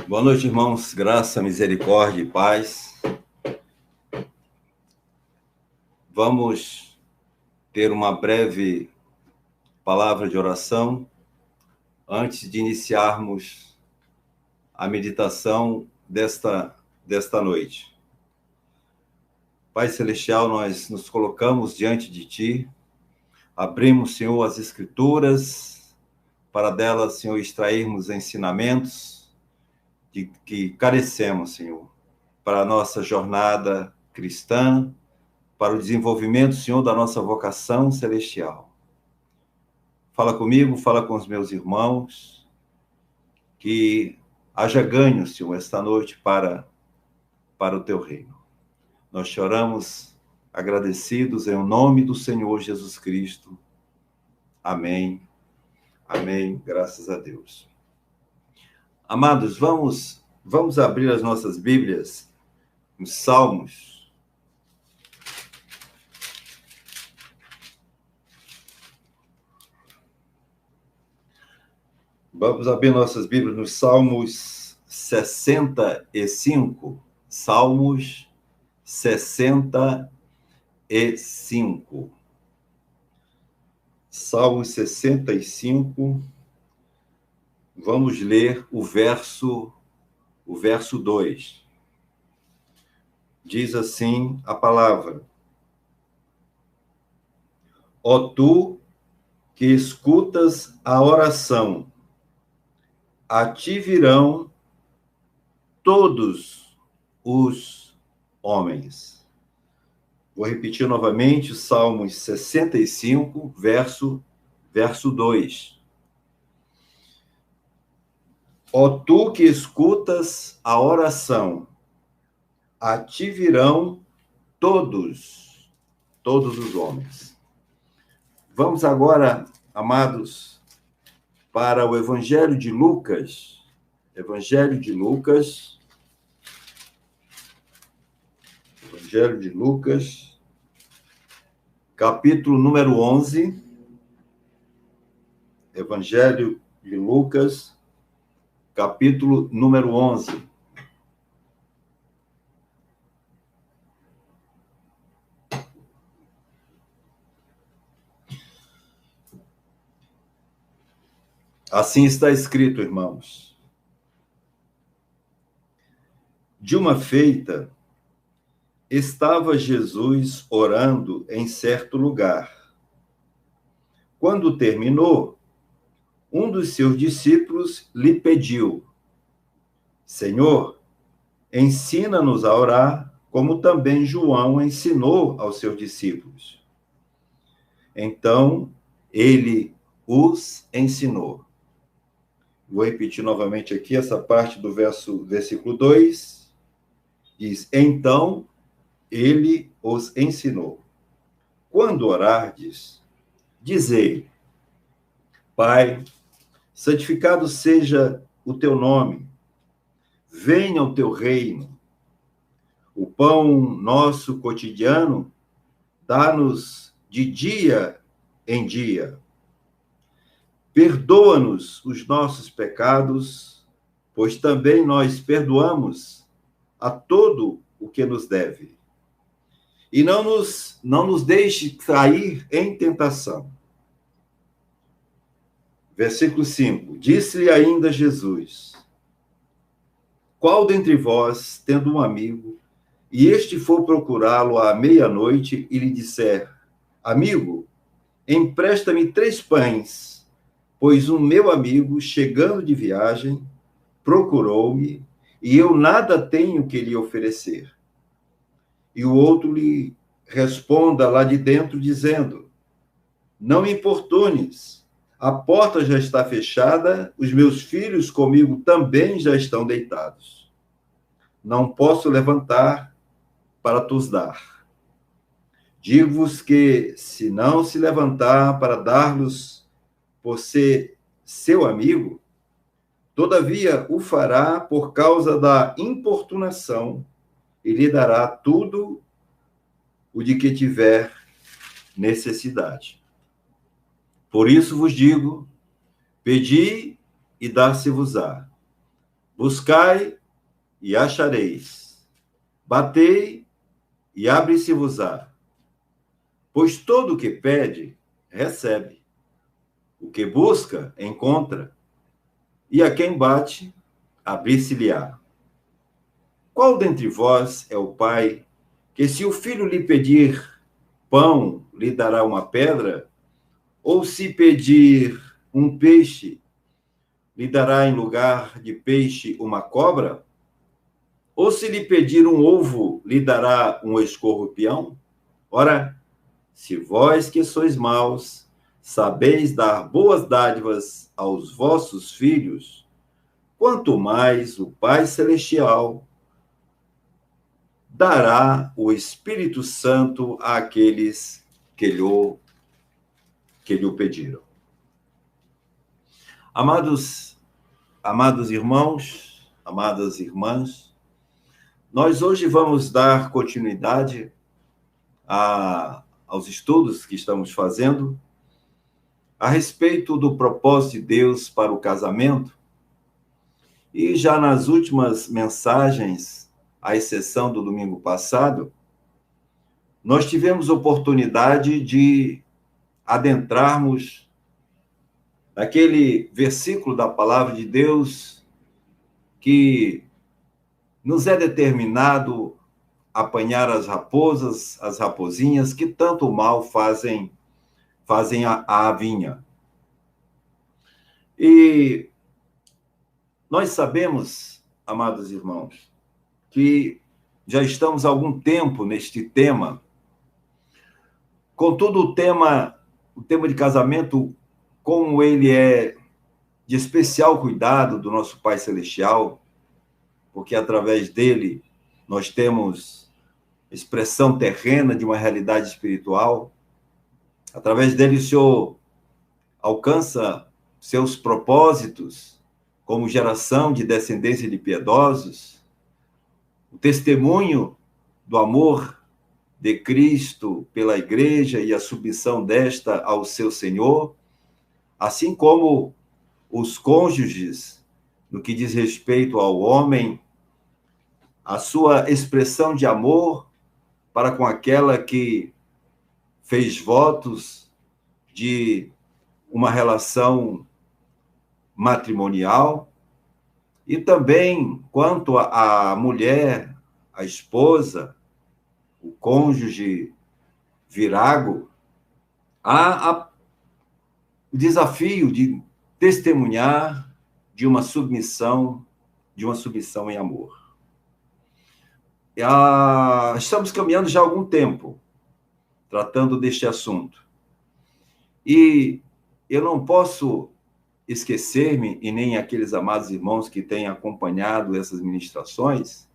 Boa noite, irmãos. Graça, misericórdia e paz. Vamos ter uma breve palavra de oração antes de iniciarmos a meditação desta noite. Pai Celestial, nós nos colocamos diante de Ti, abrimos, Senhor, as Escrituras, para delas, Senhor, extrairmos ensinamentos de que carecemos, Senhor, para a nossa jornada cristã, para o desenvolvimento, Senhor, da nossa vocação celestial. Fala comigo, fala com os meus irmãos, que haja ganho, Senhor, esta noite para o Teu reino. Nós choramos agradecidos em nome do Senhor Jesus Cristo. Amém. Amém. Graças a Deus. Amados, vamos abrir as nossas Bíblias nos Salmos. Vamos abrir nossas Bíblias nos Salmos 65. Salmos 65. Salmos 65. Vamos ler o verso 2. Diz assim a palavra: Ó tu que escutas a oração, a ti virão todos os homens. Vou repetir novamente o Salmos 65, verso 2. Ó tu que escutas a oração, a ti virão todos os homens. Vamos agora, amados, para o Evangelho de Lucas. Evangelho de Lucas, capítulo número 11. Evangelho de Lucas, capítulo número 11. Assim está escrito, irmãos. De uma feita, estava Jesus orando em certo lugar. Quando terminou, um dos seus discípulos lhe pediu: Senhor, ensina-nos a orar, como também João ensinou aos seus discípulos. Então, ele os ensinou. Vou repetir novamente aqui essa parte do versículo 2. Diz: Então, ele os ensinou. Quando orardes, dizei: Pai, santificado seja o teu nome, venha o teu reino. O pão nosso cotidiano, dá-nos de dia em dia. Perdoa-nos os nossos pecados, pois também nós perdoamos a todo o que nos deve. E não nos deixe cair em tentação. Versículo 5. Disse-lhe ainda Jesus: Qual dentre vós, tendo um amigo, e este for procurá-lo à meia-noite e lhe disser: Amigo, empresta-me 3 pães, pois um meu amigo, chegando de viagem, procurou-me, e eu nada tenho que lhe oferecer. E o outro lhe responda lá de dentro, dizendo: Não me importunes, a porta já está fechada, os meus filhos comigo também já estão deitados. Não posso levantar para tos dar. Digo-vos que, se não se levantar para dar-los por ser seu amigo, todavia o fará por causa da importunação e lhe dará tudo o de que tiver necessidade. Por isso vos digo: pedi e dar-se-vos-á. Buscai e achareis. Batei e abre-se-vos-á. Pois todo o que pede, recebe. O que busca, encontra. E a quem bate, abrir-se-lhe-á. Qual dentre vós é o pai que, se o filho lhe pedir pão, lhe dará uma pedra? Ou se pedir um peixe, lhe dará em lugar de peixe uma cobra? Ou se lhe pedir um ovo, lhe dará um escorpião? Ora, se vós que sois maus, sabeis dar boas dádivas aos vossos filhos, quanto mais o Pai Celestial dará o Espírito Santo àqueles que lhe o pediram. Amados irmãos, amadas irmãs, nós hoje vamos dar continuidade aos estudos que estamos fazendo a respeito do propósito de Deus para o casamento. E já nas últimas mensagens, à exceção do domingo passado, nós tivemos oportunidade de adentrarmos naquele versículo da palavra de Deus que nos é determinado apanhar as raposas, as raposinhas, que tanto mal fazem a vinha. E nós sabemos, amados irmãos, que já estamos há algum tempo neste tema. Contudo, o tema de casamento, como ele é de especial cuidado do nosso Pai Celestial, porque através dele nós temos expressão terrena de uma realidade espiritual, através dele o Senhor alcança seus propósitos como geração de descendência de piedosos, o testemunho do amor de Cristo pela igreja e a submissão desta ao seu Senhor, assim como os cônjuges, no que diz respeito ao homem, a sua expressão de amor para com aquela que fez votos de uma relação matrimonial, e também quanto à mulher, a esposa, o cônjuge virago, há o desafio de testemunhar de uma submissão em amor. Estamos caminhando já há algum tempo tratando deste assunto. E eu não posso esquecer-me, e nem aqueles amados irmãos que têm acompanhado essas ministrações,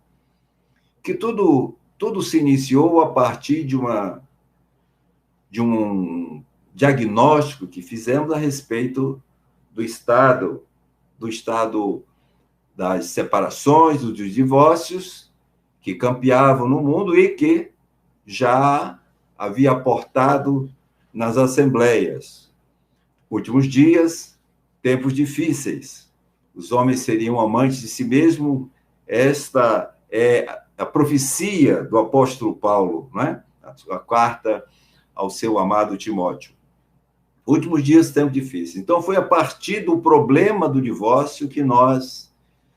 que tudo se iniciou a partir de um diagnóstico que fizemos a respeito do estado das separações, dos divórcios que campeavam no mundo e que já havia aportado nas assembleias. Últimos dias, tempos difíceis. Os homens seriam amantes de si mesmos. Esta é a profecia do apóstolo Paulo, né? A carta ao seu amado Timóteo. Últimos dias, tempos difíceis. Então, foi a partir do problema do divórcio que nós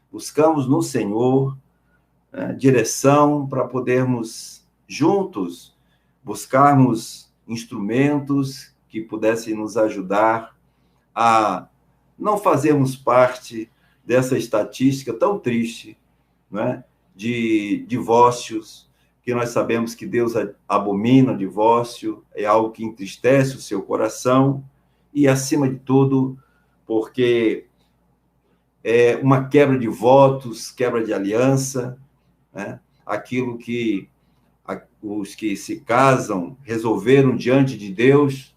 buscamos no Senhor direção para podermos juntos buscarmos instrumentos que pudessem nos ajudar a não fazermos parte dessa estatística tão triste, né, de divórcios, que nós sabemos que Deus abomina o divórcio, é algo que entristece o seu coração, e, acima de tudo, porque é uma quebra de votos, quebra de aliança, né, aquilo que os que se casam resolveram diante de Deus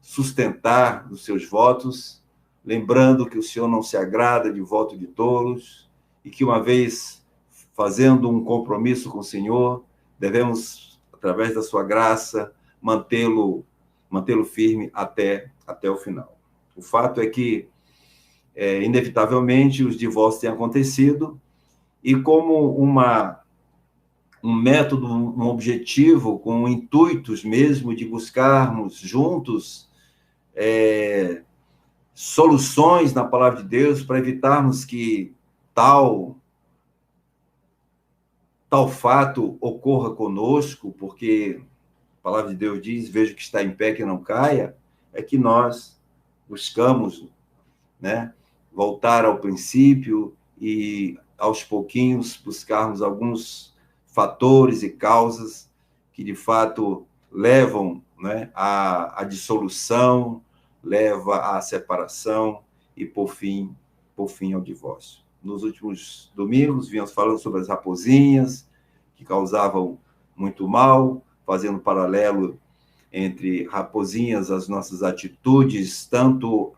sustentar os seus votos, lembrando que o Senhor não se agrada de voto de tolos e que, uma vez fazendo um compromisso com o Senhor, devemos, através da sua graça, mantê-lo firme até o final. O fato é que inevitavelmente, os divórcios têm acontecido, e como um método, um objetivo, com intuitos mesmo de buscarmos juntos soluções na palavra de Deus para evitarmos que tal fato ocorra conosco, porque a palavra de Deus diz, veja que está em pé que não caia, é que nós buscamos, né, voltar ao princípio e, aos pouquinhos, buscarmos alguns fatores e causas que, de fato, levam, né, à dissolução, leva à separação e, por fim, ao divórcio. Nos últimos domingos, vínhamos falando sobre as raposinhas, que causavam muito mal, fazendo paralelo entre raposinhas, as nossas atitudes, tanto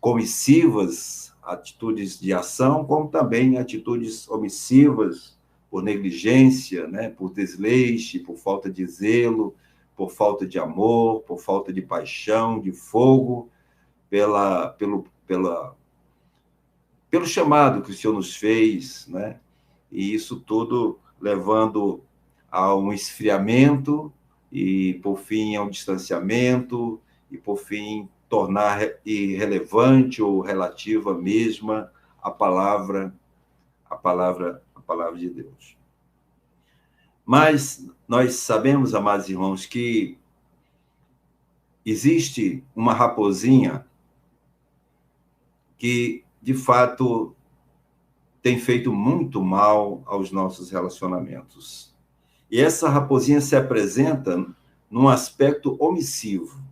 comissivas, atitudes de ação, como também atitudes omissivas, por negligência, né, por desleixo, por falta de zelo, por falta de amor, por falta de paixão, de fogo, pelo chamado que o Senhor nos fez, né? E isso tudo levando a um esfriamento e, por fim, a um distanciamento e, por fim, tornar irrelevante ou relativa mesma a palavra de Deus. Mas nós sabemos, amados irmãos, que existe uma raposinha que, de fato, tem feito muito mal aos nossos relacionamentos. E essa raposinha se apresenta num aspecto omissivo,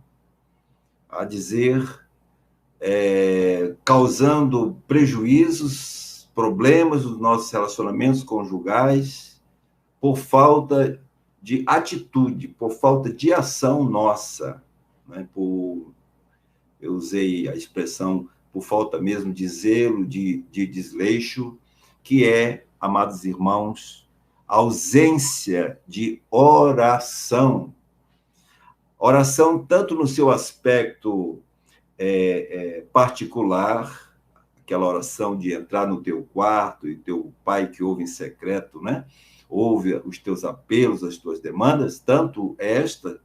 a dizer, causando prejuízos, problemas nos nossos relacionamentos conjugais, por falta de atitude, por falta de ação nossa, né? Eu usei a expressão por falta mesmo de zelo, de desleixo, que é, amados irmãos, ausência de oração. Oração tanto no seu aspecto particular, aquela oração de entrar no teu quarto e teu pai que ouve em secreto, né? Ouve os teus apelos, as tuas demandas, tanto esta,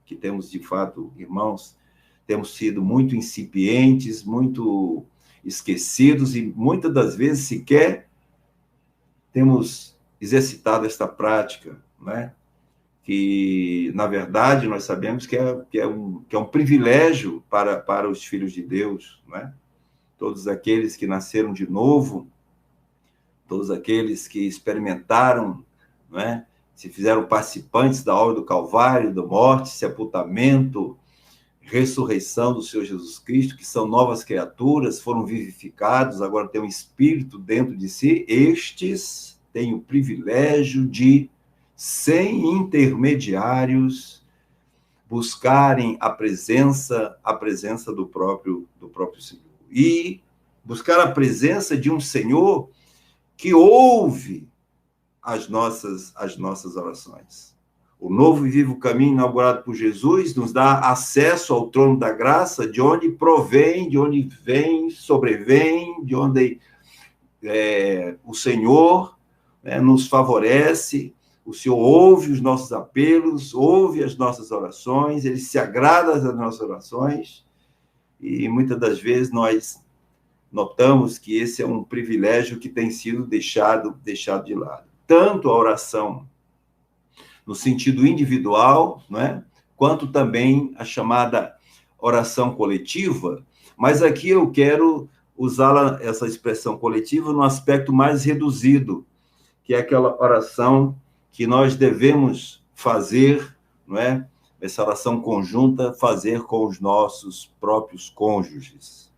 que temos de fato, irmãos, temos sido muito incipientes, muito esquecidos e muitas das vezes sequer temos exercitado esta prática, né? Que, na verdade, nós sabemos que é um privilégio para os filhos de Deus, né? Todos aqueles que nasceram de novo, todos aqueles que experimentaram, né? Se fizeram participantes da obra do Calvário, da morte, sepultamento, ressurreição do Senhor Jesus Cristo, que são novas criaturas, foram vivificados, agora têm um espírito dentro de si, estes têm o privilégio de, sem intermediários, buscarem a presença do próprio Senhor. E buscar a presença de um Senhor que ouve as nossas orações. O novo e vivo caminho inaugurado por Jesus nos dá acesso ao trono da graça, de onde provém, de onde vem, sobrevém, de onde o Senhor, né, nos favorece. O Senhor ouve os nossos apelos, ouve as nossas orações, Ele se agrada das nossas orações, e muitas das vezes nós notamos que esse é um privilégio que tem sido deixado de lado. Tanto a oração no sentido individual, né, quanto também a chamada oração coletiva, mas aqui eu quero usar essa expressão coletiva no aspecto mais reduzido, que é aquela oração que nós devemos fazer, não é? Essa oração conjunta, fazer com os nossos próprios cônjuges.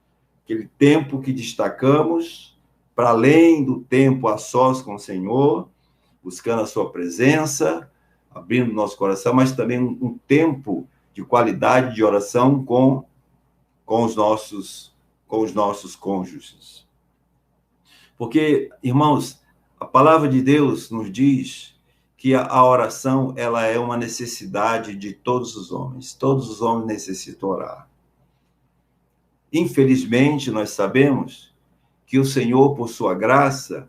Aquele tempo que destacamos, para além do tempo a sós com o Senhor, buscando a sua presença, abrindo nosso coração, mas também um tempo de qualidade de oração com os nossos cônjuges. Porque, irmãos, a palavra de Deus nos diz que a oração, ela é uma necessidade de todos os homens. Todos os homens necessitam orar. Infelizmente, nós sabemos que o Senhor, por sua graça,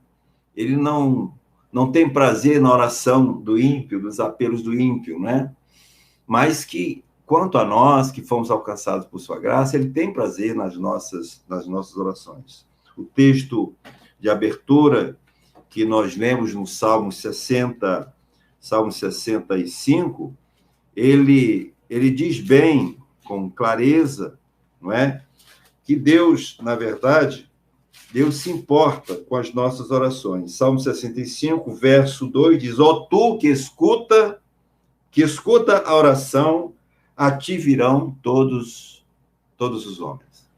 ele não tem prazer na oração do ímpio, dos apelos do ímpio, né? Mas que, quanto a nós que fomos alcançados por sua graça, ele tem prazer nas nossas orações. O texto de abertura que nós lemos no Salmo 60, Salmo 65, ele diz bem, com clareza, não é? Que Deus, na verdade, Deus se importa com as nossas orações. Salmo 65, verso 2 diz: ó tu que escuta a oração, a ti virão todos os homens.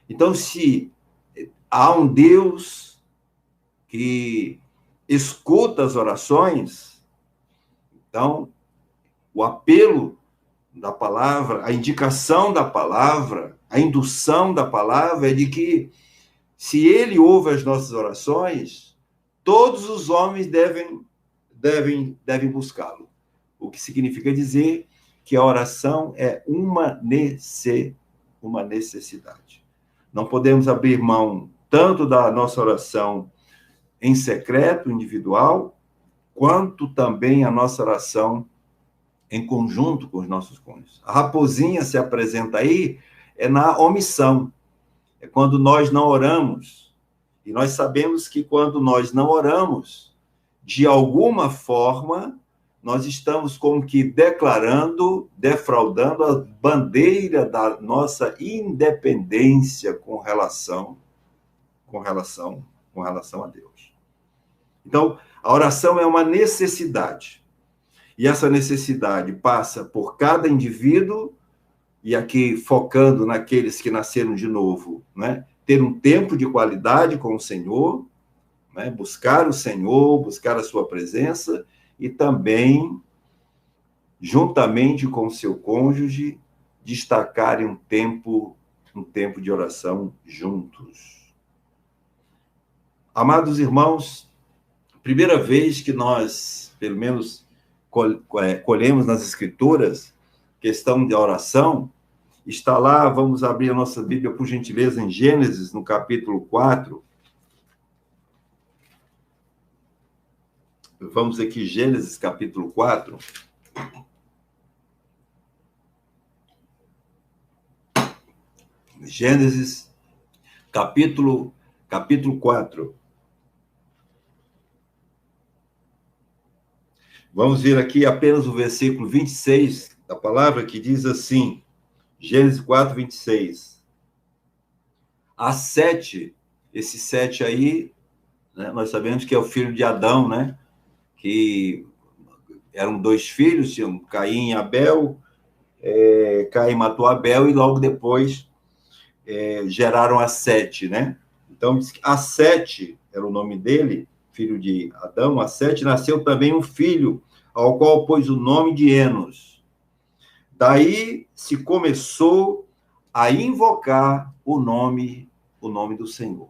Então, se há um Deus que escuta as orações, então, o apelo da palavra, a indicação da palavra, a indução da palavra é de que, se ele ouve as nossas orações, todos os homens devem buscá-lo. O que significa dizer que a oração é uma necessidade. Não podemos abrir mão tanto da nossa oração em secreto, individual, quanto também a nossa oração em conjunto com os nossos cônjuges. A raposinha se apresenta aí na omissão. É quando nós não oramos. E nós sabemos que quando nós não oramos, de alguma forma, nós estamos como que defraudando a bandeira da nossa independência com relação a Deus. Então, a oração é uma necessidade. E essa necessidade passa por cada indivíduo, e aqui focando naqueles que nasceram de novo, né? Ter um tempo de qualidade com o Senhor, né? Buscar o Senhor, buscar a sua presença, e também, juntamente com o seu cônjuge, destacarem um tempo de oração juntos. Amados irmãos, primeira vez que nós, pelo menos, colhemos nas Escrituras questão de oração, está lá, vamos abrir a nossa Bíblia, por gentileza, em Gênesis, no capítulo 4. Vamos aqui, Gênesis, capítulo 4. Gênesis, capítulo 4. Vamos ver aqui apenas o versículo 26 da palavra, que diz assim, Gênesis 4, 26. A Sete, esse Sete aí, né, nós sabemos que é o filho de Adão, né? Que eram 2 filhos, tinham Caim e Abel. Caim matou Abel e logo depois geraram a Sete, né? Então, a Sete era o nome dele, filho de Adão. A Sete nasceu também um filho, ao qual pôs o nome de Enos. Daí se começou a invocar o nome do Senhor.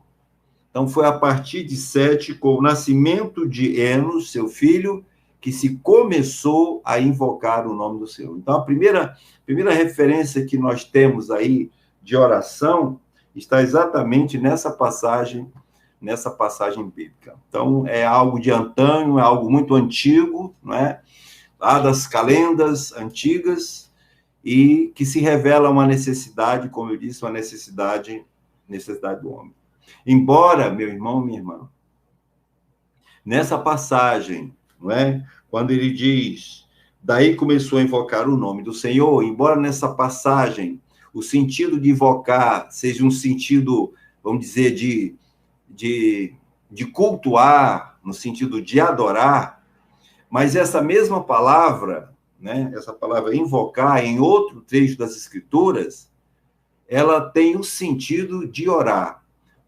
Então, foi a partir de Sete, com o nascimento de Enos, seu filho, que se começou a invocar o nome do Senhor. Então, a primeira referência que nós temos aí de oração está exatamente nessa passagem bíblica. Então, é algo de antanho, é algo muito antigo, não é? Lá das calendas antigas, e que se revela uma necessidade, como eu disse, uma necessidade do homem. Embora, meu irmão, minha irmã, nessa passagem, não é? Quando ele diz, daí começou a invocar o nome do Senhor, embora nessa passagem o sentido de invocar seja um sentido, vamos dizer, de cultuar, no sentido de adorar, mas essa mesma palavra, né, essa palavra invocar, em outro trecho das Escrituras, ela tem o sentido de orar.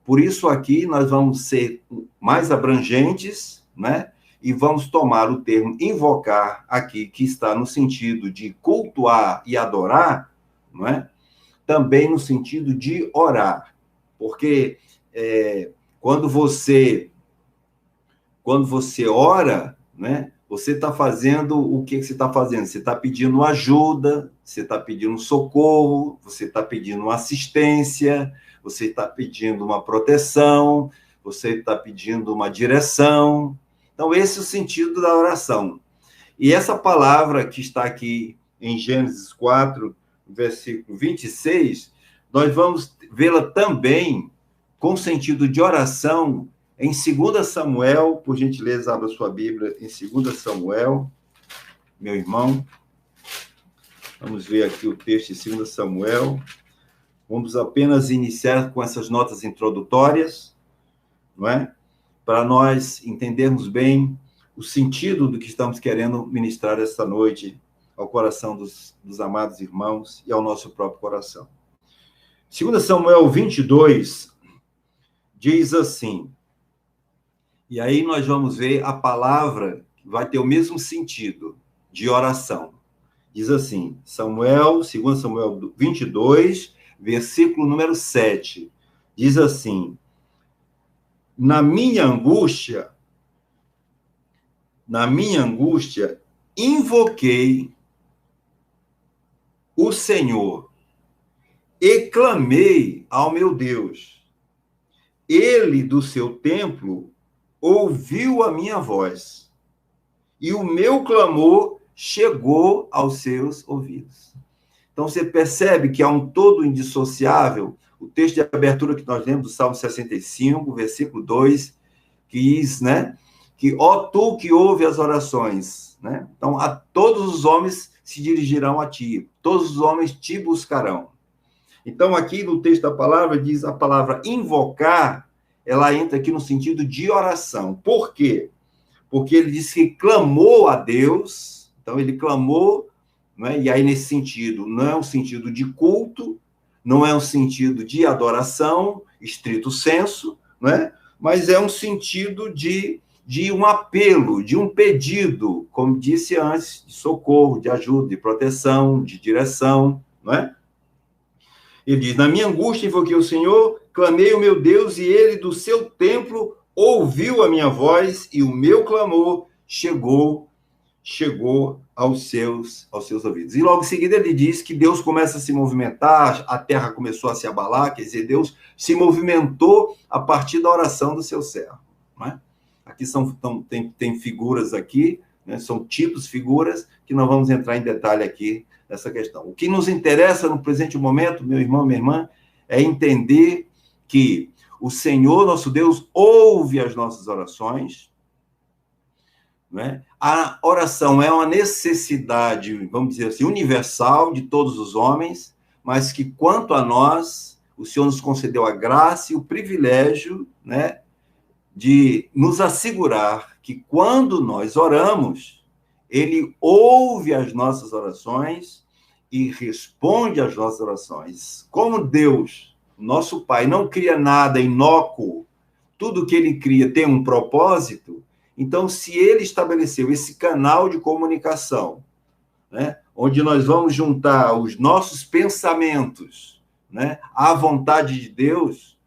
Por isso aqui nós vamos ser mais abrangentes, né, e vamos tomar o termo invocar aqui, que está no sentido de cultuar e adorar, não é? Também no sentido de orar. Porque quando você ora, né, Você está fazendo o que você está fazendo? Você está pedindo ajuda, você está pedindo socorro, você está pedindo assistência, você está pedindo uma proteção, você está pedindo uma direção. Então, esse é o sentido da oração. E essa palavra que está aqui em Gênesis 4, versículo 26, nós vamos vê-la também com sentido de oração em 2 Samuel, por gentileza, abra sua Bíblia em 2 Samuel, meu irmão. Vamos ver aqui o texto de 2 Samuel. Vamos apenas iniciar com essas notas introdutórias, não é? Para nós entendermos bem o sentido do que estamos querendo ministrar esta noite ao coração dos amados irmãos e ao nosso próprio coração. 2 Samuel 22 diz assim, e aí nós vamos ver a palavra que vai ter o mesmo sentido de oração. Diz assim, 2 Samuel 22, versículo número 7, diz assim, na minha angústia, invoquei o Senhor e clamei ao meu Deus. Ele, do seu templo, ouviu a minha voz, e o meu clamor chegou aos seus ouvidos. Então, você percebe que há um todo indissociável, o texto de abertura que nós lemos do Salmo 65, versículo 2, que diz, né, que, ó tu que ouve as orações, né? Então, a todos os homens se dirigirão a ti, todos os homens te buscarão. Então, aqui no texto da palavra, diz a palavra invocar, ela entra aqui no sentido de oração. Por quê? Porque ele disse que clamou a Deus, então ele clamou, né? E aí nesse sentido, não é um sentido de culto, não é um sentido de adoração, estrito senso, né? Mas é um sentido de um apelo, de um pedido, como disse antes, de socorro, de ajuda, de proteção, de direção, não é? Ele diz, na minha angústia invoquei o Senhor, clamei o meu Deus, e ele do seu templo ouviu a minha voz, e o meu clamor chegou aos seus ouvidos. E logo em seguida ele diz que Deus começa a se movimentar, a terra começou a se abalar, quer dizer, Deus se movimentou a partir da oração do seu servo. Não é? Aqui tem figuras aqui, né? São tipos, figuras, que não vamos entrar em detalhe aqui nessa questão. O que nos interessa no presente momento, meu irmão, minha irmã, é entender que o Senhor, nosso Deus, ouve as nossas orações, né? A oração é uma necessidade, vamos dizer assim, universal de todos os homens, mas que, quanto a nós, o Senhor nos concedeu a graça e o privilégio, né, de nos assegurar que, quando nós oramos, Ele ouve as nossas orações e responde às nossas orações. Como Deus, nosso Pai, não cria nada inócuo, tudo que Ele cria tem um propósito. Então, se ele estabeleceu esse canal de comunicação, né, onde nós vamos juntar os nossos pensamentos, né, à vontade de Deus,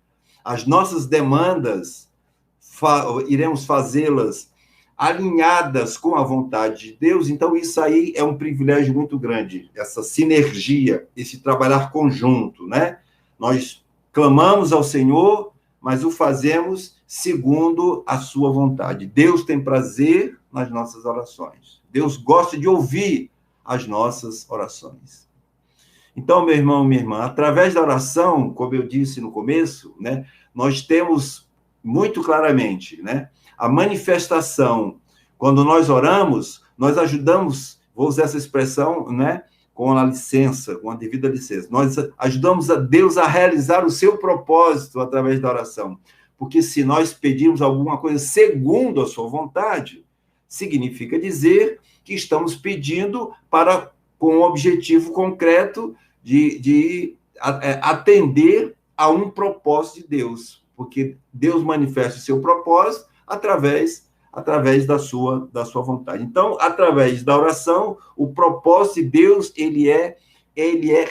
as nossas demandas, iremos fazê-las alinhadas com a vontade de Deus, então isso aí é um privilégio muito grande, essa sinergia, esse trabalhar conjunto, né? Nós clamamos ao Senhor, mas o fazemos segundo a sua vontade. Deus tem prazer nas nossas orações. Deus gosta de ouvir as nossas orações. Então, meu irmão, minha irmã, através da oração, como eu disse no começo, né, nós temos muito claramente, né, a manifestação. Quando nós oramos, nós ajudamos, vou usar essa expressão, né, com a licença, com a devida licença. Nós ajudamos a Deus a realizar o seu propósito através da oração. Porque se nós pedirmos alguma coisa segundo a sua vontade, significa dizer que estamos pedindo com um objetivo concreto de atender a um propósito de Deus. Porque Deus manifesta o seu propósito através da sua vontade. Então, através da oração, o propósito de Deus, ele é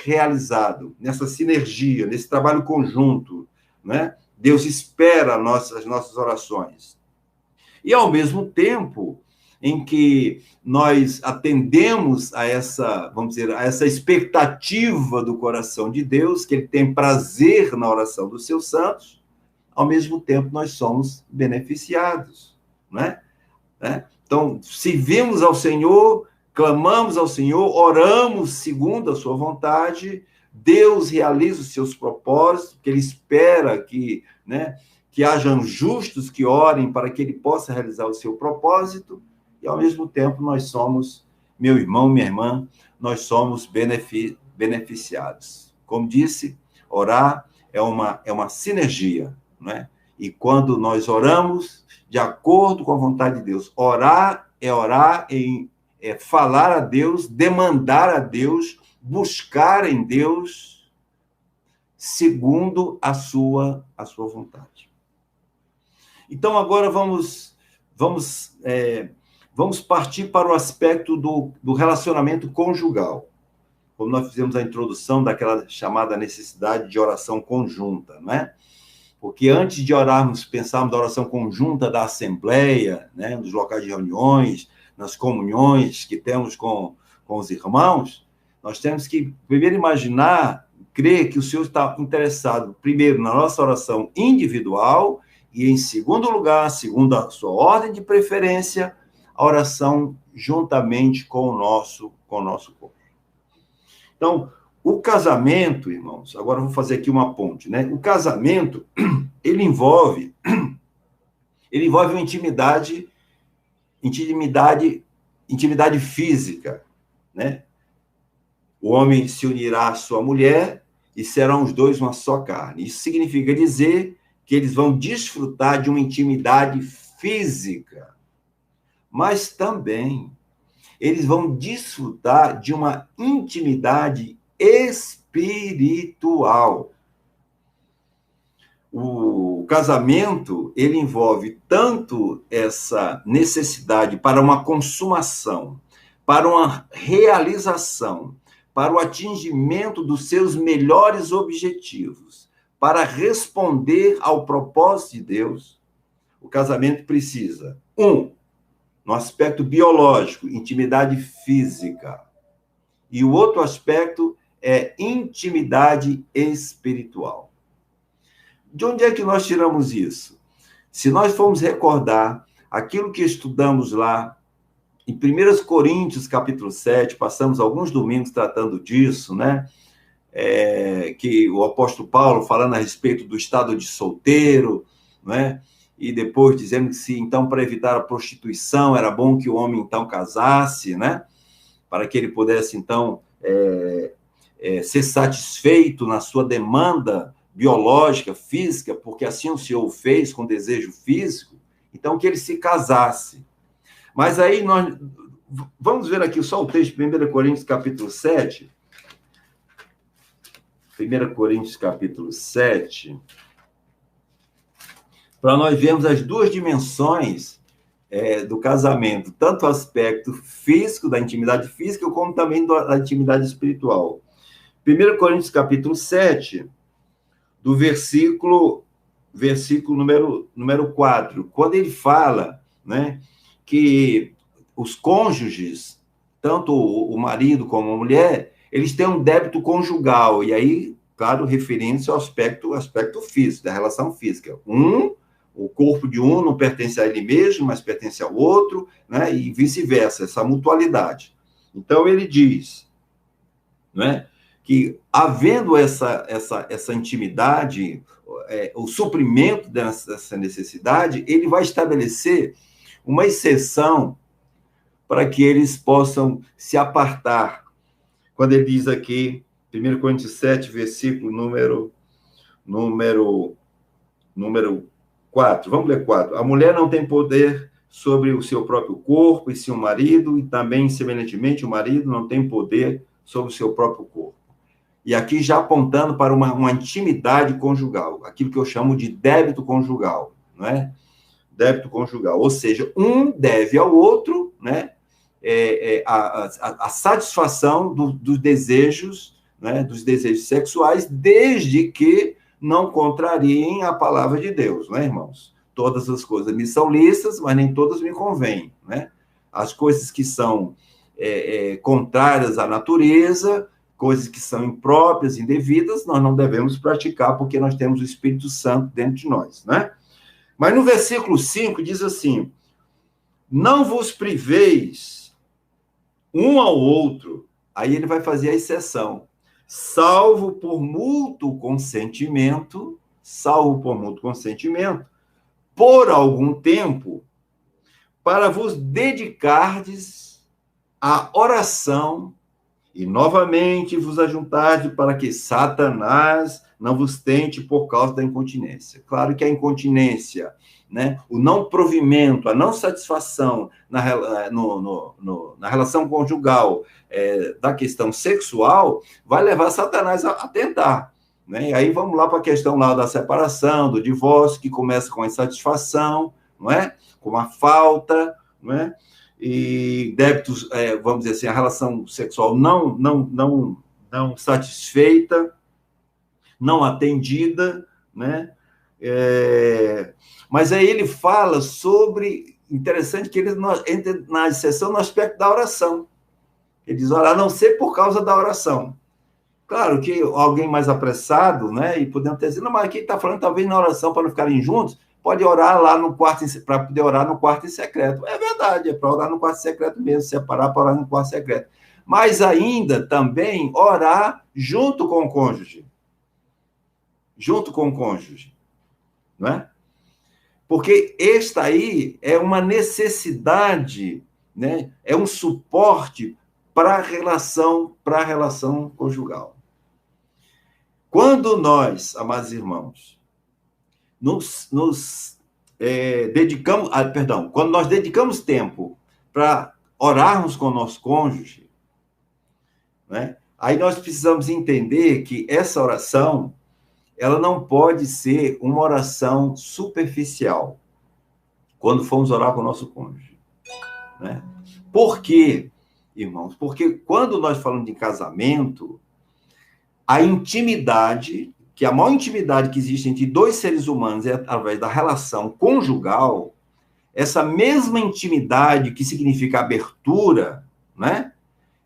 realizado nessa sinergia, nesse trabalho conjunto, né? Deus espera as nossas orações. E, ao mesmo tempo, em que nós atendemos a essa, vamos dizer, a essa expectativa do coração de Deus, que ele tem prazer na oração dos seus santos, ao mesmo tempo nós somos beneficiados, né? Então, servimos ao Senhor, clamamos ao Senhor, oramos segundo a sua vontade, Deus realiza os seus propósitos, que ele espera que, né, que hajam justos que orem para que ele possa realizar o seu propósito, e ao mesmo tempo nós somos, meu irmão, minha irmã, nós somos beneficiados. Como disse, orar é uma sinergia, né? E quando nós oramos de acordo com a vontade de Deus, orar é falar a Deus, demandar a Deus, buscar em Deus segundo a sua vontade. Então, agora vamos partir para o aspecto do relacionamento conjugal. Como nós fizemos a introdução daquela chamada necessidade de oração conjunta, né? Porque antes de orarmos, pensarmos na oração conjunta da Assembleia, né, nos locais de reuniões, nas comunhões que temos com os irmãos, nós temos que primeiro imaginar, crer que o Senhor está interessado, primeiro, na nossa oração individual e, em segundo lugar, segundo a sua ordem de preferência, a oração juntamente com o nosso corpo. Então, o casamento, irmãos, agora eu vou fazer aqui uma ponte, né? O casamento, ele envolve uma intimidade física, né? O homem se unirá à sua mulher e serão os dois uma só carne. Isso significa dizer que eles vão desfrutar de uma intimidade física, mas também eles vão desfrutar de uma intimidade espiritual. O casamento, ele envolve tanto essa necessidade para uma consumação, para uma realização, para o atingimento dos seus melhores objetivos, para responder ao propósito de Deus. O casamento precisa, no aspecto biológico, intimidade física, e o outro aspecto é intimidade espiritual. De onde é que nós tiramos isso? Se nós formos recordar aquilo que estudamos lá em 1 Coríntios, capítulo 7, passamos alguns domingos tratando disso, né? Que o apóstolo Paulo falando a respeito do estado de solteiro, né? E depois dizendo que se, então, para evitar a prostituição, era bom que o homem, então, casasse, né? Para que ele pudesse, então, ser satisfeito na sua demanda biológica, física, porque assim o Senhor o fez com desejo físico, então que ele se casasse. Mas aí nós vamos ver aqui só o texto, 1 Coríntios capítulo 7. 1 Coríntios capítulo 7, para nós vermos as duas dimensões do casamento, tanto o aspecto físico, da intimidade física, como também da intimidade espiritual. 1 Coríntios capítulo 7, do versículo número 4, quando ele fala, né, que os cônjuges, tanto o marido como a mulher, eles têm um débito conjugal, e aí, claro, referindo-se ao aspecto físico, da relação física. O corpo de um não pertence a ele mesmo, mas pertence ao outro, né? E vice-versa, essa mutualidade. Então, ele diz, né, que, havendo essa intimidade, o suprimento dessa necessidade, ele vai estabelecer uma exceção para que eles possam se apartar. Quando ele diz aqui, 1 Coríntios 7, versículo número 4, vamos ler 4. A mulher não tem poder sobre o seu próprio corpo, e sim o marido, e também, semelhantemente, o marido não tem poder sobre o seu próprio corpo. E aqui já apontando para uma intimidade conjugal, aquilo que eu chamo de débito conjugal, não é? Débito conjugal, ou seja, um deve ao outro, né, a satisfação dos desejos, né, dos desejos sexuais, desde que não contrariem a palavra de Deus, né, irmãos? Todas as coisas me são lícitas, mas nem todas me convêm, né? as coisas que são contrárias à natureza, coisas que são impróprias, indevidas, nós não devemos praticar, porque nós temos o Espírito Santo dentro de nós, né? Mas no versículo 5 diz assim: não vos priveis um ao outro, aí ele vai fazer a exceção, salvo por mútuo consentimento, por algum tempo, para vos dedicardes à oração e novamente vos ajuntardes para que Satanás não vos tente por causa da incontinência. Claro que a incontinência, né, o não provimento, a não satisfação na relação conjugal da questão sexual, vai levar Satanás a tentar. Né? E aí vamos lá para a questão lá da separação, do divórcio, que começa com a insatisfação, não é? Com a falta, não é? E débitos, vamos dizer assim, a relação sexual não satisfeita, não atendida, né? Mas aí ele fala sobre, interessante que ele entra na exceção no aspecto da oração. Ele diz, olha, a não ser por causa da oração. Claro que alguém mais apressado, né? E podemos ter dito, não, mas aqui está falando talvez na oração para não ficarem juntos, pode orar lá no quarto, para poder orar no quarto em secreto. É verdade, é para orar no quarto secreto mesmo, separar para orar no quarto secreto. Mas ainda também orar junto com o cônjuge. Junto com o cônjuge. Não é? Porque esta aí é uma necessidade, né? É um suporte para a relação conjugal. Quando nós, amados irmãos, dedicamos, quando nós dedicamos tempo para orarmos com o nosso cônjuge, né, aí nós precisamos entender que essa oração, ela não pode ser uma oração superficial, quando formos orar com o nosso cônjuge. Né? Por quê, irmãos? Porque quando nós falamos de casamento, a intimidade, que a maior intimidade que existe entre dois seres humanos é através da relação conjugal, essa mesma intimidade que significa abertura, né?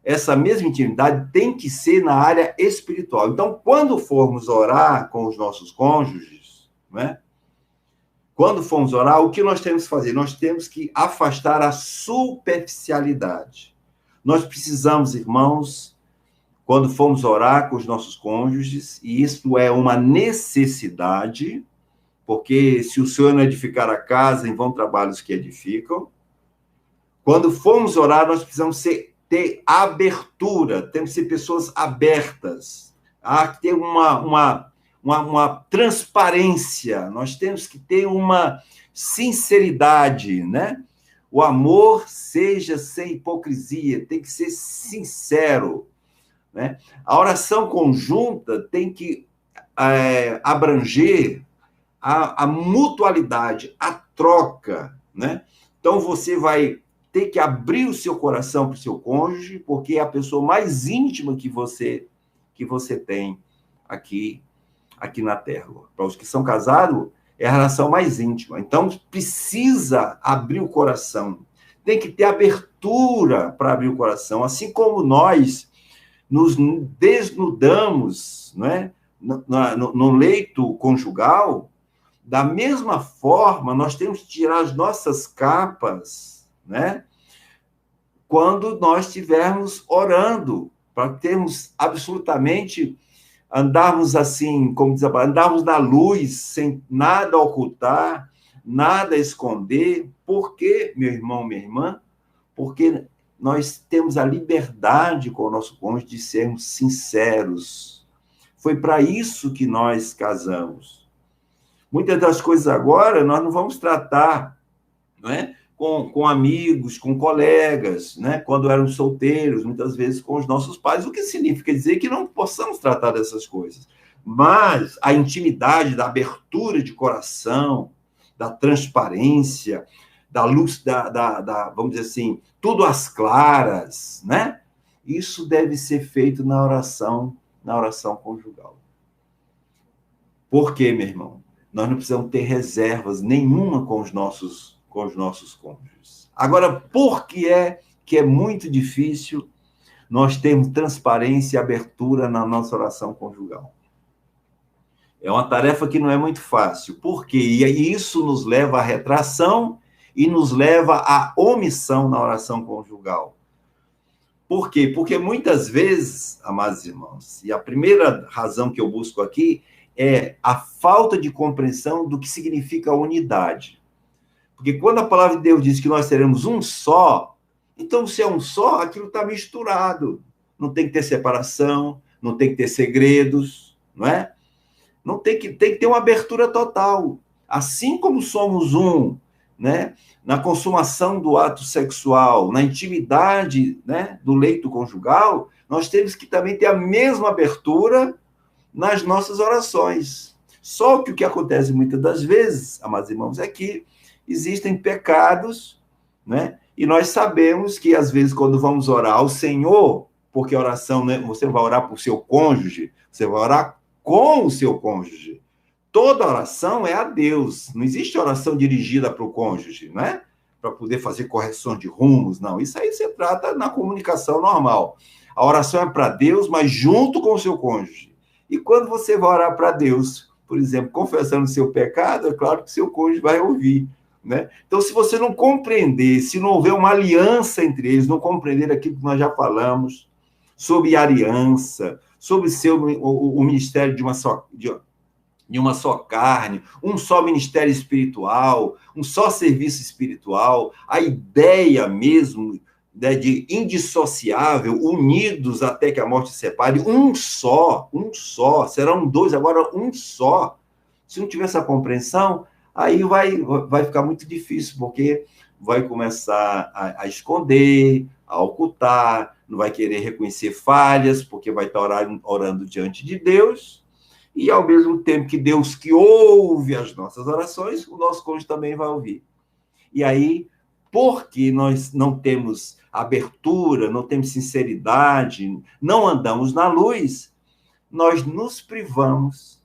Essa mesma intimidade tem que ser na área espiritual. Então, quando formos orar com os nossos cônjuges, né? Quando formos orar, o que nós temos que fazer? Nós temos que afastar a superficialidade. Nós precisamos, irmãos, quando formos orar com os nossos cônjuges, e isso é uma necessidade, porque se o Senhor não edificar a casa, em vão trabalhos que edificam. Quando formos orar, nós precisamos ter abertura, temos que ser pessoas abertas, há que ter uma transparência, nós temos que ter uma sinceridade, né? O amor seja sem hipocrisia, tem que ser sincero. Né? A oração conjunta tem que abranger a mutualidade, a troca. Né? Então, você vai ter que abrir o seu coração para o seu cônjuge, porque é a pessoa mais íntima que você tem aqui na Terra. Para os que são casados, é a relação mais íntima. Então, precisa abrir o coração. Tem que ter abertura para abrir o coração. Assim como nós nos desnudamos, né, no leito conjugal, da mesma forma, nós temos que tirar as nossas capas, né, quando nós estivermos orando, para termos absolutamente, andarmos assim, como diz a palavra, andarmos na luz, sem nada ocultar, nada esconder. Por quê, meu irmão, minha irmã? Porque nós temos a liberdade com o nosso cônjuge de sermos sinceros. Foi para isso que nós casamos. Muitas das coisas agora nós não vamos tratar, não é? Com amigos, com colegas, né? Quando eram solteiros, muitas vezes com os nossos pais, o que significa dizer que não possamos tratar dessas coisas. Mas a intimidade, da abertura de coração, da transparência, da luz, vamos dizer assim, tudo às claras, né? Isso deve ser feito na oração conjugal. Por quê, meu irmão? Nós não precisamos ter reservas nenhuma com os nossos cônjuges. Agora, por que é muito difícil nós termos transparência e abertura na nossa oração conjugal? É uma tarefa que não é muito fácil. Por quê? E isso nos leva à retração e nos leva à omissão na oração conjugal. Por quê? Porque muitas vezes, amados irmãos, e a primeira razão que eu busco aqui é a falta de compreensão do que significa unidade. Porque quando a palavra de Deus diz que nós seremos um só, então se é um só, aquilo está misturado. Não tem que ter separação, não tem que ter segredos, não é? Não tem que ter uma abertura total. Assim como somos um, né, na consumação do ato sexual, na intimidade, né, do leito conjugal, nós temos que também ter a mesma abertura nas nossas orações. Só que o que acontece muitas das vezes, amados irmãos, é que existem pecados, né? E nós sabemos que, às vezes, quando vamos orar ao Senhor, porque a oração, né, você vai orar para o seu cônjuge, você vai orar com o seu cônjuge. Toda oração é a Deus. Não existe oração dirigida para o cônjuge, né? Para poder fazer correção de rumos, não. Isso aí você trata na comunicação normal. A oração é para Deus, mas junto com o seu cônjuge. E quando você vai orar para Deus, por exemplo, confessando o seu pecado, é claro que o seu cônjuge vai ouvir, né? Então, se você não compreender, se não houver uma aliança entre eles, não compreender aquilo que nós já falamos sobre aliança, sobre o ministério de uma só carne, um só ministério espiritual, um só serviço espiritual, a ideia mesmo, né, de indissociável, unidos até que a morte separe, um só, serão dois, agora um só. Se não tiver essa compreensão, aí vai ficar muito difícil, porque vai começar a esconder, a ocultar, não vai querer reconhecer falhas, porque vai estar orando diante de Deus, e ao mesmo tempo que Deus que ouve as nossas orações, o nosso cônjuge também vai ouvir. E aí, porque nós não temos abertura, não temos sinceridade, não andamos na luz, nós nos privamos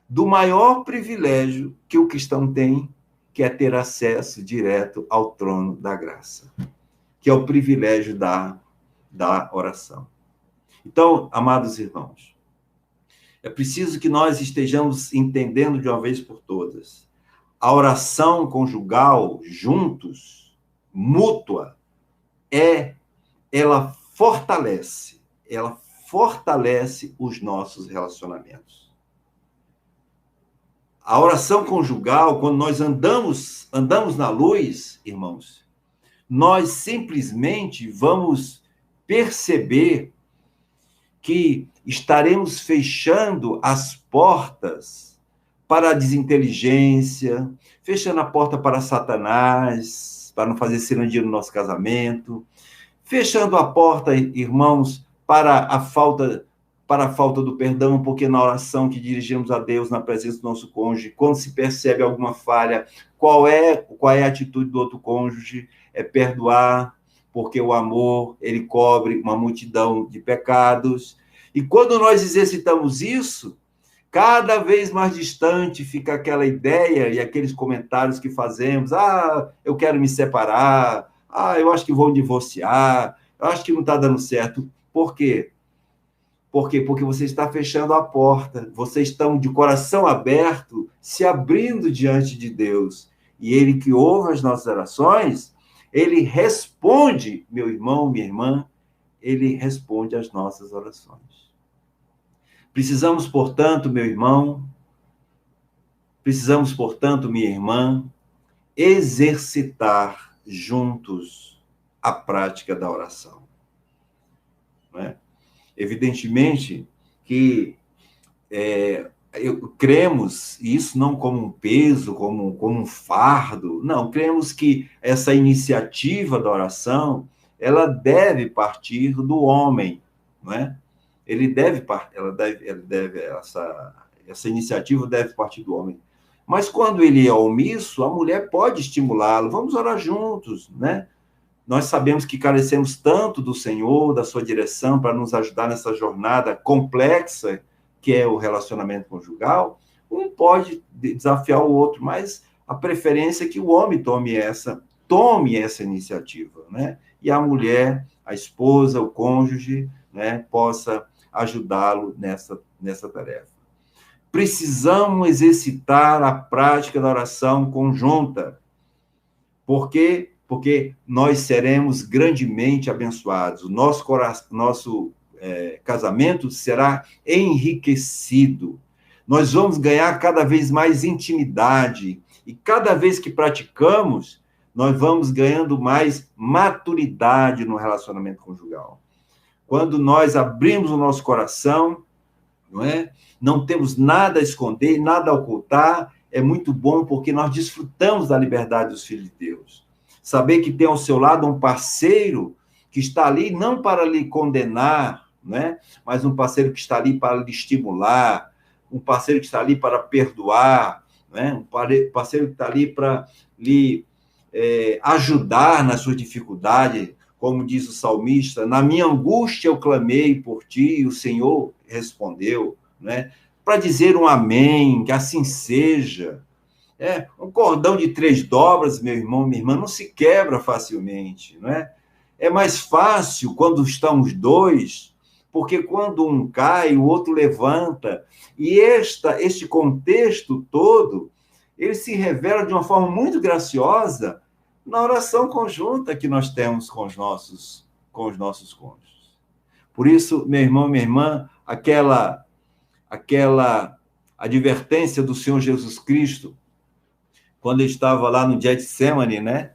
do maior privilégio que o cristão tem, que é ter acesso direto ao trono da graça, que é o privilégio da oração. Então, amados irmãos, é preciso que nós estejamos entendendo de uma vez por todas. A oração conjugal, juntos, mútua, ela fortalece os nossos relacionamentos. A oração conjugal, quando nós andamos na luz, irmãos, nós simplesmente vamos perceber que estaremos fechando as portas para a desinteligência, fechando a porta para Satanás, para não fazer cirurgia no nosso casamento, fechando a porta, irmãos, para a falta do perdão, porque na oração que dirigimos a Deus, na presença do nosso cônjuge, quando se percebe alguma falha, qual é a atitude do outro cônjuge? É perdoar, porque o amor, ele cobre uma multidão de pecados. E quando nós exercitamos isso, cada vez mais distante fica aquela ideia e aqueles comentários que fazemos: eu quero me separar, eu acho que vou divorciar, eu acho que não está dando certo. Por quê? Por quê? Porque você está fechando a porta, vocês estão de coração aberto, se abrindo diante de Deus. E Ele que ouve as nossas orações, Ele responde, meu irmão, minha irmã, Ele responde às nossas orações. Precisamos, portanto, meu irmão, minha irmã, exercitar juntos a prática da oração. Não é? Evidentemente que cremos, e isso não como um peso, como um fardo, não, cremos que essa iniciativa da oração, ela deve partir do homem, não é? Essa iniciativa deve partir do homem. Mas quando ele é omisso, a mulher pode estimulá-lo, vamos orar juntos, né? Nós sabemos que carecemos tanto do Senhor, da sua direção, para nos ajudar nessa jornada complexa, que é o relacionamento conjugal. Um pode desafiar o outro, mas a preferência é que o homem tome essa tome essa iniciativa, né? E a mulher, a esposa, o cônjuge, né, possa ajudá-lo nessa tarefa. Precisamos exercitar a prática da oração conjunta. Por quê? Porque nós seremos grandemente abençoados. O nosso casamento será enriquecido. Nós vamos ganhar cada vez mais intimidade. E cada vez que praticamos, nós vamos ganhando mais maturidade no relacionamento conjugal. Quando nós abrimos o nosso coração, não é? Não temos nada a esconder, nada a ocultar, é muito bom porque nós desfrutamos da liberdade dos filhos de Deus. Saber que tem ao seu lado um parceiro que está ali não para lhe condenar, né? Mas um parceiro que está ali para lhe estimular, um parceiro que está ali para perdoar, né? Um parceiro que está ali para lhe ajudar na sua dificuldade, como diz o salmista, na minha angústia eu clamei por ti e o Senhor respondeu, né? Para dizer um amém, que assim seja. Um cordão de 3 dobras, meu irmão, minha irmã, não se quebra facilmente, não é? É mais fácil quando estão os dois, porque quando um cai, o outro levanta. E este contexto todo, ele se revela de uma forma muito graciosa na oração conjunta que nós temos com os nossos cônjuges. Por isso, meu irmão, minha irmã, aquela advertência do Senhor Jesus Cristo, quando ele estava lá no Getsemane, né?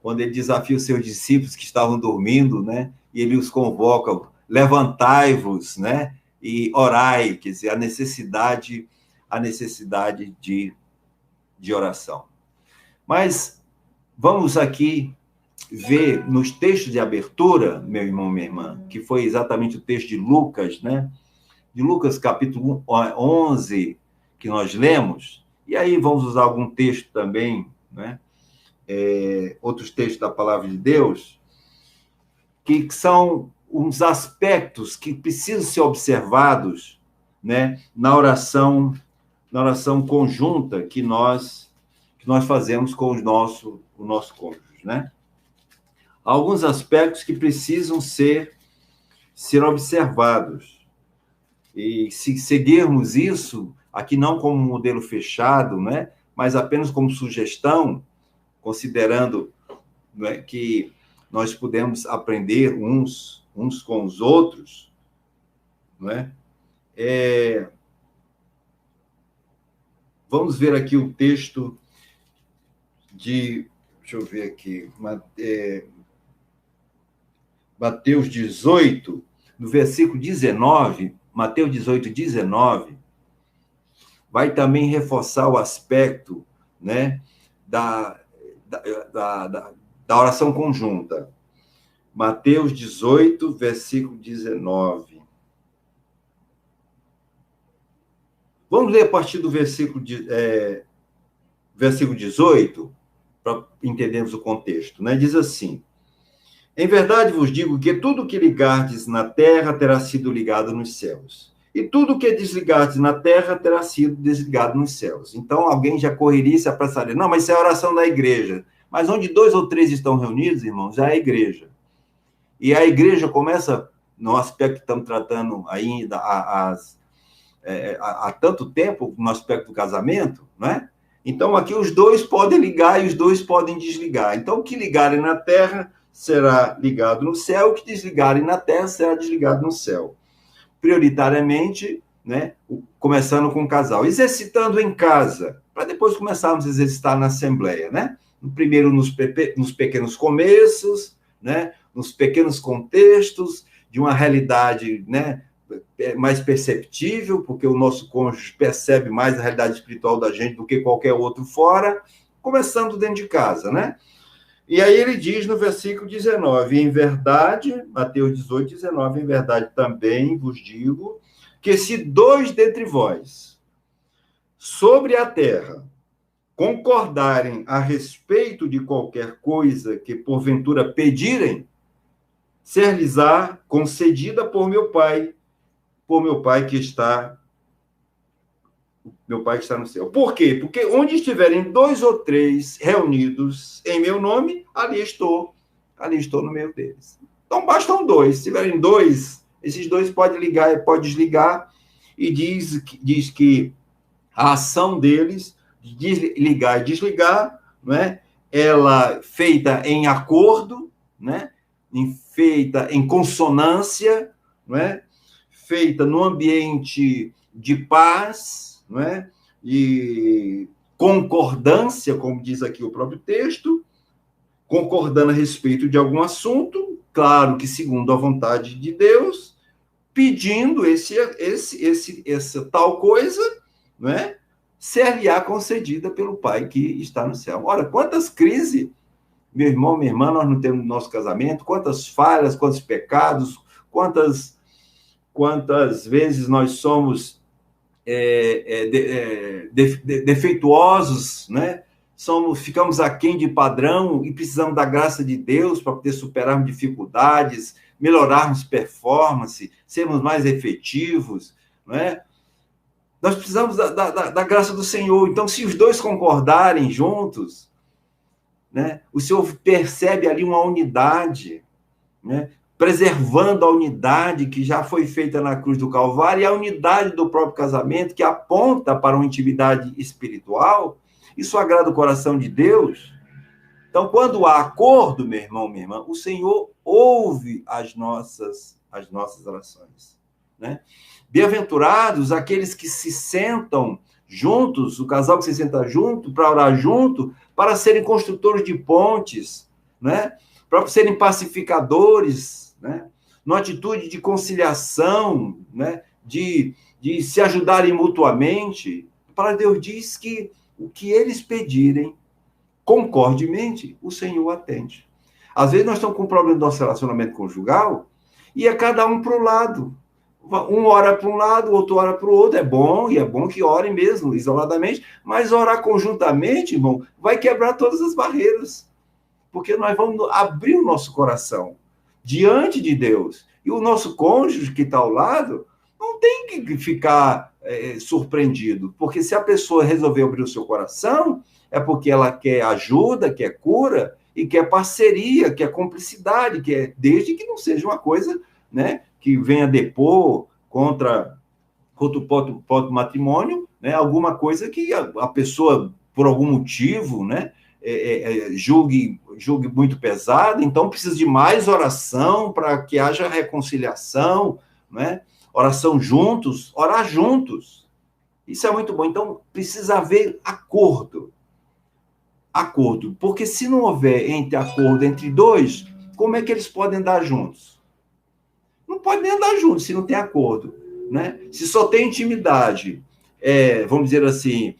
Quando ele desafia os seus discípulos que estavam dormindo, né? E ele os convoca, levantai-vos, né? E orai, quer dizer, a necessidade de oração. Mas vamos aqui ver nos textos de abertura, meu irmão, minha irmã, que foi exatamente o texto de Lucas, né? De Lucas, capítulo 11, que nós lemos, e aí vamos usar algum texto também, né? Outros textos da palavra de Deus, que são uns aspectos que precisam ser observados, né? Na oração conjunta que nós fazemos com o nosso cônjuge, né? Alguns aspectos que precisam ser observados. E se seguirmos isso, aqui não como um modelo fechado, né, mas apenas como sugestão, considerando, né, que nós podemos aprender uns com os outros, né? Vamos ver aqui o texto deixa eu ver aqui, Mateus 18, no versículo 19, Mateus 18, 19, vai também reforçar o aspecto, né, da oração conjunta. Mateus 18, versículo 19. Vamos ler a partir do versículo 18, para entendermos o contexto, né? Diz assim: em verdade vos digo que tudo que ligardes na terra terá sido ligado nos céus. E tudo que desligardes na terra terá sido desligado nos céus. Então, alguém já correria e se apressaria. Não, mas isso é a oração da igreja. Mas onde 2 ou 3 estão reunidos, irmãos, já é a igreja. E a igreja começa, no aspecto que estamos tratando ainda há tanto tempo, no aspecto do casamento, né? Então, aqui os dois podem ligar e os dois podem desligar. Então, o que ligarem na terra será ligado no céu, o que desligarem na terra será desligado no céu. Prioritariamente, né, começando com o casal, exercitando em casa, para depois começarmos a exercitar na assembleia, né? Primeiro nos pequenos começos, né, nos pequenos contextos de uma realidade, né, mais perceptível, porque o nosso cônjuge percebe mais a realidade espiritual da gente do que qualquer outro fora, começando dentro de casa, né? E aí ele diz no versículo 19, em verdade, Mateus 18, 19, em verdade também vos digo, que se 2 dentre vós, sobre a terra, concordarem a respeito de qualquer coisa que porventura pedirem, ser-lhes-á concedida por meu Pai que está meu Pai que está no céu. Por quê? Porque onde estiverem 2 ou 3 reunidos em meu nome, ali estou no meio deles. Então, bastam 2. Se tiverem 2, esses 2 podem ligar e pode desligar, e diz que a ação deles, de ligar e desligar, não é? Ela feita em acordo, né? Feita em consonância, não é? Feita no ambiente de paz, não é? E concordância, como diz aqui o próprio texto, concordando a respeito de algum assunto, claro que segundo a vontade de Deus, pedindo essa tal coisa, não é? Ser-lhe-á concedida pelo Pai que está no céu. Ora, quantas crises, meu irmão, minha irmã, nós não temos no nosso casamento, quantas falhas, quantos pecados, quantas vezes nós somos defeituosos, né? Ficamos aquém de padrão e precisamos da graça de Deus para poder superarmos dificuldades, melhorarmos performance, sermos mais efetivos, não é? Nós precisamos da graça do Senhor. Então, se os 2 concordarem juntos, né, o Senhor percebe ali uma unidade, né, preservando a unidade que já foi feita na cruz do Calvário e a unidade do próprio casamento, que aponta para uma intimidade espiritual. Isso agrada o coração de Deus. Então, quando há acordo, meu irmão, minha irmã, o Senhor ouve as nossas orações, né? Bem-aventurados aqueles que se sentam juntos, o casal que se senta junto, para orar junto, para serem construtores de pontes, né? Para serem pacificadores, né? Numa atitude de conciliação, né? De se ajudarem mutuamente. A palavra de Deus diz que o que eles pedirem, concordemente, o Senhor atende. Às vezes nós estamos com um problema do nosso relacionamento conjugal e é cada um para o lado. Um ora para um lado, o outro ora para o outro. É bom, e é bom que orem mesmo, isoladamente, mas orar conjuntamente, irmão, vai quebrar todas as barreiras. Porque nós vamos abrir o nosso coração diante de Deus. E o nosso cônjuge que está ao lado não tem que ficar surpreendido. Porque se a pessoa resolver abrir o seu coração, é porque ela quer ajuda, quer cura, e quer parceria, quer cumplicidade, desde que não seja uma coisa, né, que venha depor contra o próprio matrimônio, né, alguma coisa que a pessoa, por algum motivo, né, julgue muito pesado, então precisa de mais oração para que haja reconciliação, né, oração juntos, orar juntos. Isso é muito bom. Então, precisa haver acordo. Porque se não houver acordo entre 2, como é que eles podem andar juntos? Não pode nem andar juntos se não tem acordo, né? Se só tem intimidade, vamos dizer assim,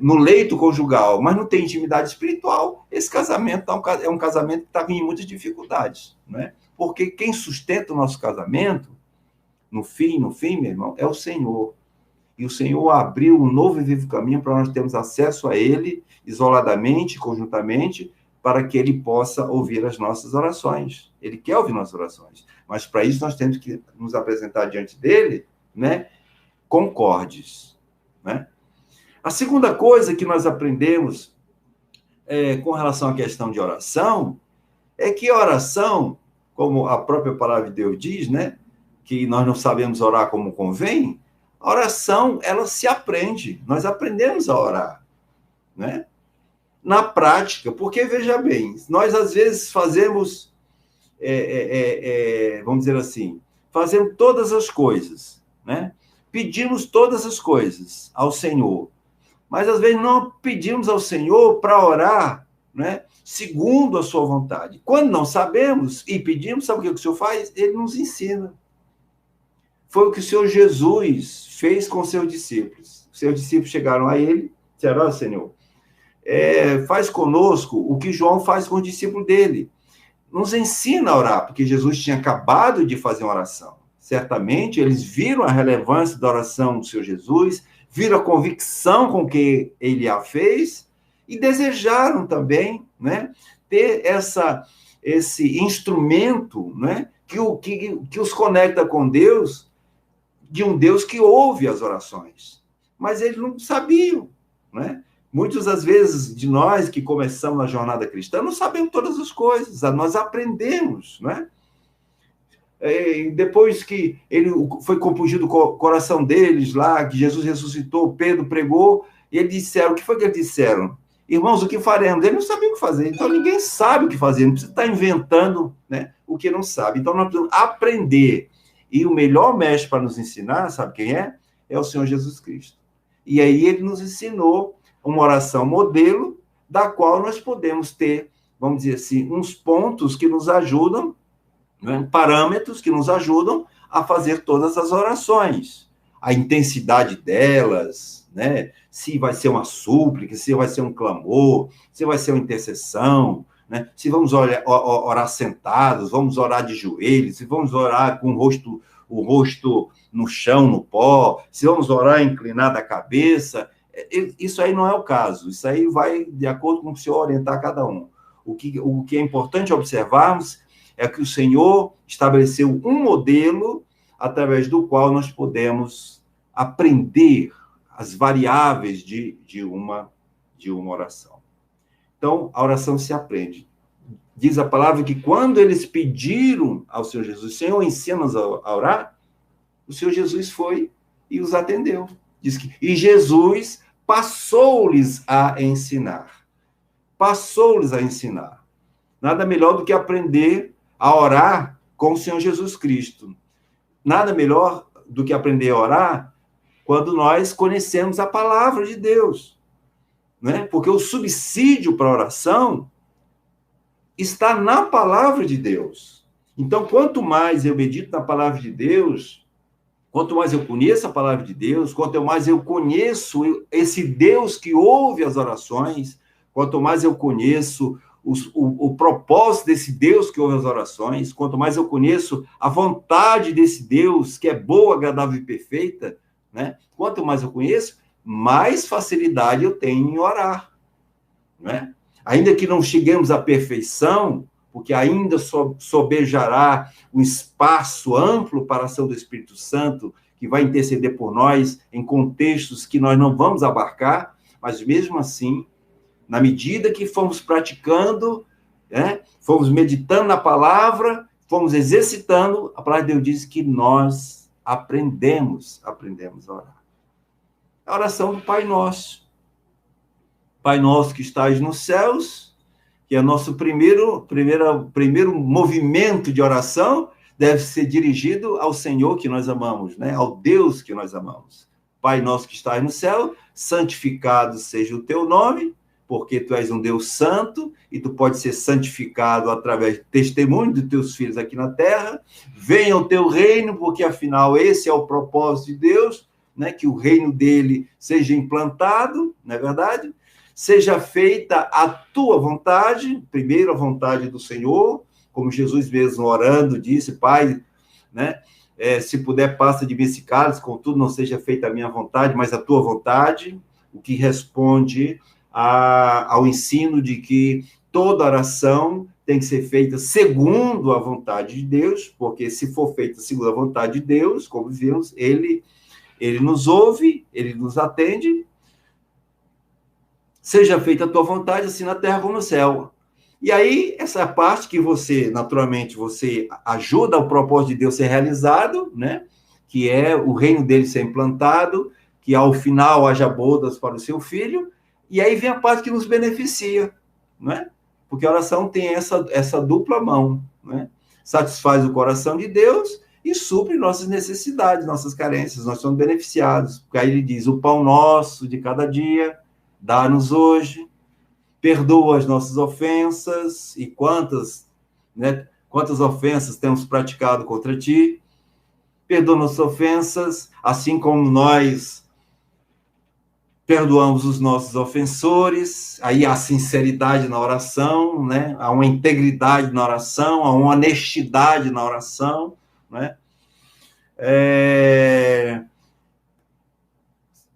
no leito conjugal, mas não tem intimidade espiritual, esse casamento é um casamento que está em muitas dificuldades, né? Porque quem sustenta o nosso casamento, no fim, meu irmão, é o Senhor. E o Senhor abriu um novo e vivo caminho para nós termos acesso a Ele, isoladamente, conjuntamente, para que Ele possa ouvir as nossas orações. Ele quer ouvir nossas orações. Mas, para isso, nós temos que nos apresentar diante dEle, né, concordes. Né? A segunda coisa que nós aprendemos com relação à questão de oração é que a oração, como a própria palavra de Deus diz, né, que nós não sabemos orar como convém, a oração, ela se aprende. Nós aprendemos a orar, né? Na prática, porque, veja bem, nós às vezes fazemos, vamos dizer assim, fazemos todas as coisas, né? Pedimos todas as coisas ao Senhor, mas às vezes não pedimos ao Senhor para orar, né? Segundo a sua vontade. Quando não sabemos e pedimos, sabe o que o Senhor faz? Ele nos ensina. Foi o que o Senhor Jesus fez com seus discípulos. Os seus discípulos chegaram a ele, disseram: ó, Senhor, faz conosco o que João faz com os discípulos dele. Nos ensina a orar, porque Jesus tinha acabado de fazer uma oração. Certamente, eles viram a relevância da oração do Senhor Jesus, viram a convicção com que ele a fez e desejaram também, né, ter esse instrumento, né, que os conecta com Deus, de um Deus que ouve as orações. mas eles não sabiam, né? Muitas das vezes de nós que começamos a jornada cristã não sabemos todas as coisas, nós aprendemos, né? Depois que ele foi compungido o coração deles lá, que Jesus ressuscitou, Pedro pregou, e eles disseram, o que foi que eles disseram? Irmãos, o que faremos? Eles não sabiam o que fazer, então ninguém sabe o que fazer, não precisa estar inventando, né, o que não sabe. Então nós precisamos aprender, e o melhor mestre para nos ensinar, sabe quem é? É o Senhor Jesus Cristo. E aí ele nos ensinou uma oração modelo, da qual nós podemos ter, vamos dizer assim, uns pontos que nos ajudam, né, parâmetros que nos ajudam a fazer todas as orações. A intensidade delas, né? Se vai ser uma súplica, se vai ser um clamor, se vai ser uma intercessão, né? Se vamos orar sentados, vamos orar de joelhos, se vamos orar com o rosto no chão, no pó, se vamos orar inclinado a cabeça. Isso aí não é o caso. Isso aí vai de acordo com o Senhor orientar cada um. O que é importante observarmos é que o Senhor estabeleceu um modelo através do qual nós podemos aprender as variáveis de uma oração. Então, a oração se aprende. Diz a palavra que quando eles pediram ao Senhor Jesus, Senhor, ensina-nos a orar, o Senhor Jesus foi e os atendeu. Diz que, e Jesus passou-lhes a ensinar. Passou-lhes a ensinar. Nada melhor do que aprender a orar com o Senhor Jesus Cristo. Nada melhor do que aprender a orar quando nós conhecemos a palavra de Deus, né? Porque o subsídio para a oração está na palavra de Deus. Então, quanto mais eu medito na palavra de Deus, quanto mais eu conheço a palavra de Deus, quanto mais eu conheço esse Deus que ouve as orações, quanto mais eu conheço o propósito desse Deus que ouve as orações, quanto mais eu conheço a vontade desse Deus, que é boa, agradável e perfeita, né? Quanto mais eu conheço, mais facilidade eu tenho em orar, né? Ainda que não cheguemos à perfeição, porque ainda sobejará um espaço amplo para a ação do Espírito Santo, que vai interceder por nós em contextos que nós não vamos abarcar, mas mesmo assim, na medida que fomos praticando, né, fomos meditando na palavra, fomos exercitando, a palavra de Deus diz que nós aprendemos a orar. A oração do Pai Nosso. Pai Nosso que estás nos céus, que é nosso primeiro movimento de oração, deve ser dirigido ao Senhor que nós amamos, né? Ao Deus que nós amamos. Pai Nosso que estás no céu, santificado seja o teu nome, porque tu és um Deus santo, e tu pode ser santificado através do testemunho dos teus filhos aqui na terra. Venha o teu reino, porque afinal esse é o propósito de Deus, né? Que o reino dele seja implantado, não é verdade? Seja feita a tua vontade, primeiro a vontade do Senhor, como Jesus mesmo orando disse, Pai, né? Se puder, passa de mim esse cálice, contudo não seja feita a minha vontade, mas a tua vontade, o que responde ao ensino de que toda oração tem que ser feita segundo a vontade de Deus, porque se for feita segundo a vontade de Deus, como vimos, ele nos ouve, ele nos atende. Seja feita a tua vontade, assim na terra como no céu. E aí, essa parte que você, naturalmente, você ajuda o propósito de Deus ser realizado, né? Que é o reino dele ser implantado, que ao final haja bodas para o seu filho. E aí vem a parte que nos beneficia, né? Porque a oração tem essa dupla mão, né? Satisfaz o coração de Deus e supre nossas necessidades, nossas carências. Nós somos beneficiados. Porque aí ele diz, o pão nosso de cada dia, dá-nos hoje, perdoa as nossas ofensas, e quantas ofensas temos praticado contra ti, perdoa nossas ofensas, assim como nós perdoamos os nossos ofensores. Aí há sinceridade na oração, né? Há uma integridade na oração, há uma honestidade na oração, né?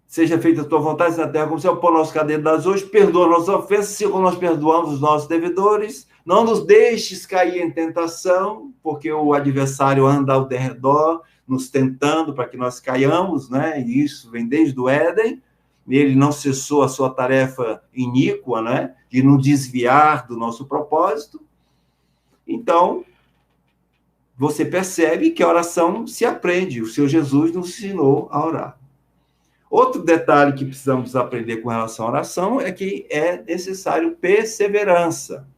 Seja feita a tua vontade na terra como céu, pão nosso cada dia das hoje, perdoa nossas ofensas, assim como nós perdoamos os nossos devedores, não nos deixes cair em tentação, porque o adversário anda ao derredor, nos tentando para que nós caiamos, né? E isso vem desde o Éden. Ele não cessou a sua tarefa iníqua, né? De nos desviar do nosso propósito. Então, você percebe que a oração se aprende. O Senhor Jesus nos ensinou a orar. Outro detalhe que precisamos aprender com relação à oração é que é necessário perseverança.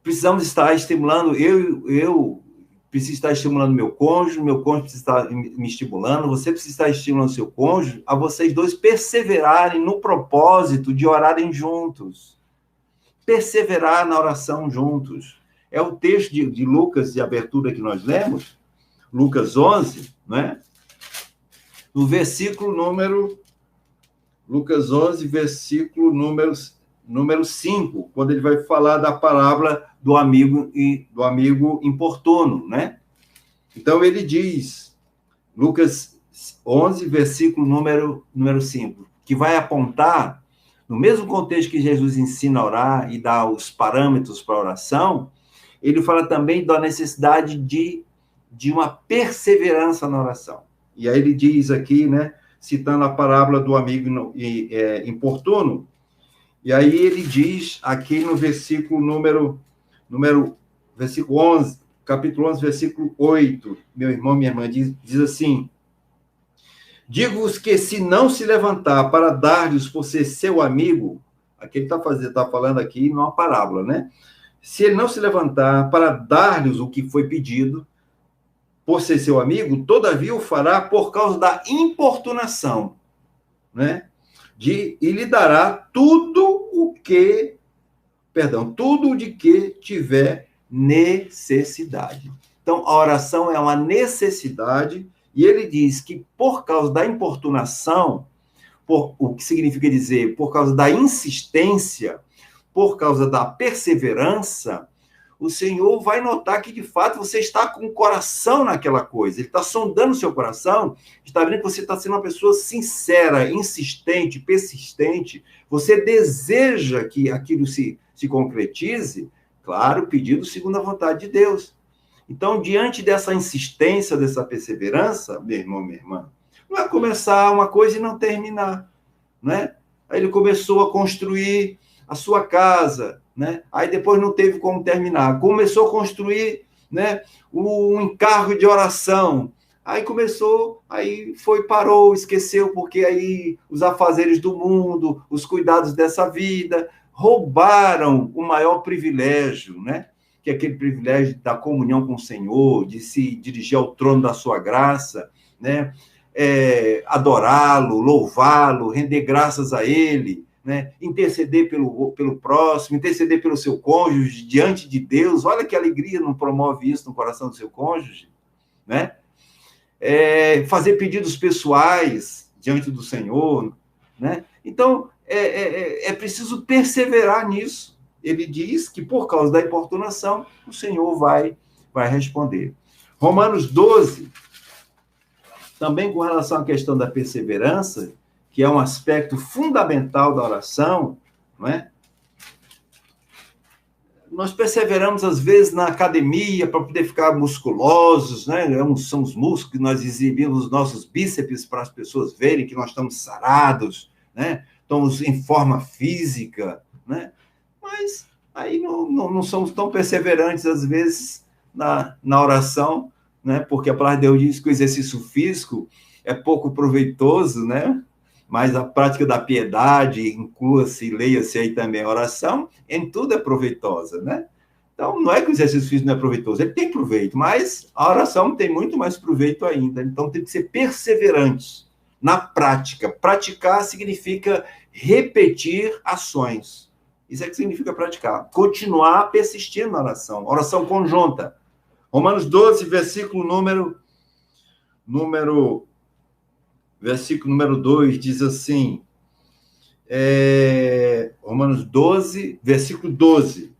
Precisamos estar estimulando, eu preciso estar estimulando meu cônjuge precisa estar me estimulando, você precisa estar estimulando seu cônjuge, a vocês dois perseverarem no propósito de orarem juntos. Perseverar na oração juntos. É o texto de Lucas, de abertura que nós lemos, Lucas 11, né? No versículo número... Lucas 11, versículo número 5, quando ele vai falar da parábola do amigo importuno, né? Então, ele diz, Lucas 11, versículo número 5, que vai apontar, no mesmo contexto que Jesus ensina a orar e dá os parâmetros para a oração, ele fala também da necessidade de uma perseverança na oração. E aí ele diz aqui, né, citando a parábola do amigo importuno, e aí ele diz aqui no versículo versículo 11, capítulo 11, versículo 8, meu irmão, minha irmã, diz assim: digo-vos que se não se levantar para dar-lhes por ser seu amigo, aqui ele está falando aqui numa parábola, né? Se ele não se levantar para dar-lhes o que foi pedido, por ser seu amigo, todavia o fará por causa da importunação, né? E lhe dará tudo de que tiver necessidade. Então, a oração é uma necessidade, e ele diz que por causa da importunação, o que significa dizer, por causa da insistência, por causa da perseverança, o Senhor vai notar que, de fato, você está com o coração naquela coisa. Ele está sondando o seu coração, está vendo que você está sendo uma pessoa sincera, insistente, persistente. Você deseja que aquilo se concretize, claro, pedido segundo a vontade de Deus. Então, diante dessa insistência, dessa perseverança, meu irmão, minha irmã, não é começar uma coisa e não terminar, né? Aí ele começou a construir a sua casa, né? Aí depois não teve como terminar. Começou a construir, né, um encargo de oração. Aí parou, esqueceu, porque aí os afazeres do mundo, os cuidados dessa vida, roubaram o maior privilégio, né? Que é aquele privilégio da comunhão com o Senhor, de se dirigir ao trono da sua graça, né? Adorá-lo, louvá-lo, render graças a ele, né? Interceder pelo próximo, interceder pelo seu cônjuge diante de Deus. Olha que alegria não promove isso no coração do seu cônjuge, né? Fazer pedidos pessoais diante do Senhor, né? Então, é preciso perseverar nisso. Ele diz que por causa da importunação, o Senhor vai responder. Romanos 12, também com relação à questão da perseverança, que é um aspecto fundamental da oração, não é? Nós perseveramos, às vezes, na academia para poder ficar musculosos, né? São os músculos que nós exibimos os nossos bíceps para as pessoas verem que nós estamos sarados, né? Estamos em forma física, né? Mas aí não somos tão perseverantes, às vezes, na oração, né? Porque a palavra de Deus diz que o exercício físico é pouco proveitoso, né? Mas a prática da piedade, inclua-se, leia-se aí também a oração, em tudo é proveitosa, né? Então, não é que o exercício físico não é proveitoso, ele tem proveito, mas a oração tem muito mais proveito ainda. Então, tem que ser perseverante na prática. Praticar significa repetir ações. Isso é que significa praticar. Continuar persistindo na oração. Oração conjunta. Romanos 12, versículo número versículo número 2 diz assim, Romanos 12, versículo 12.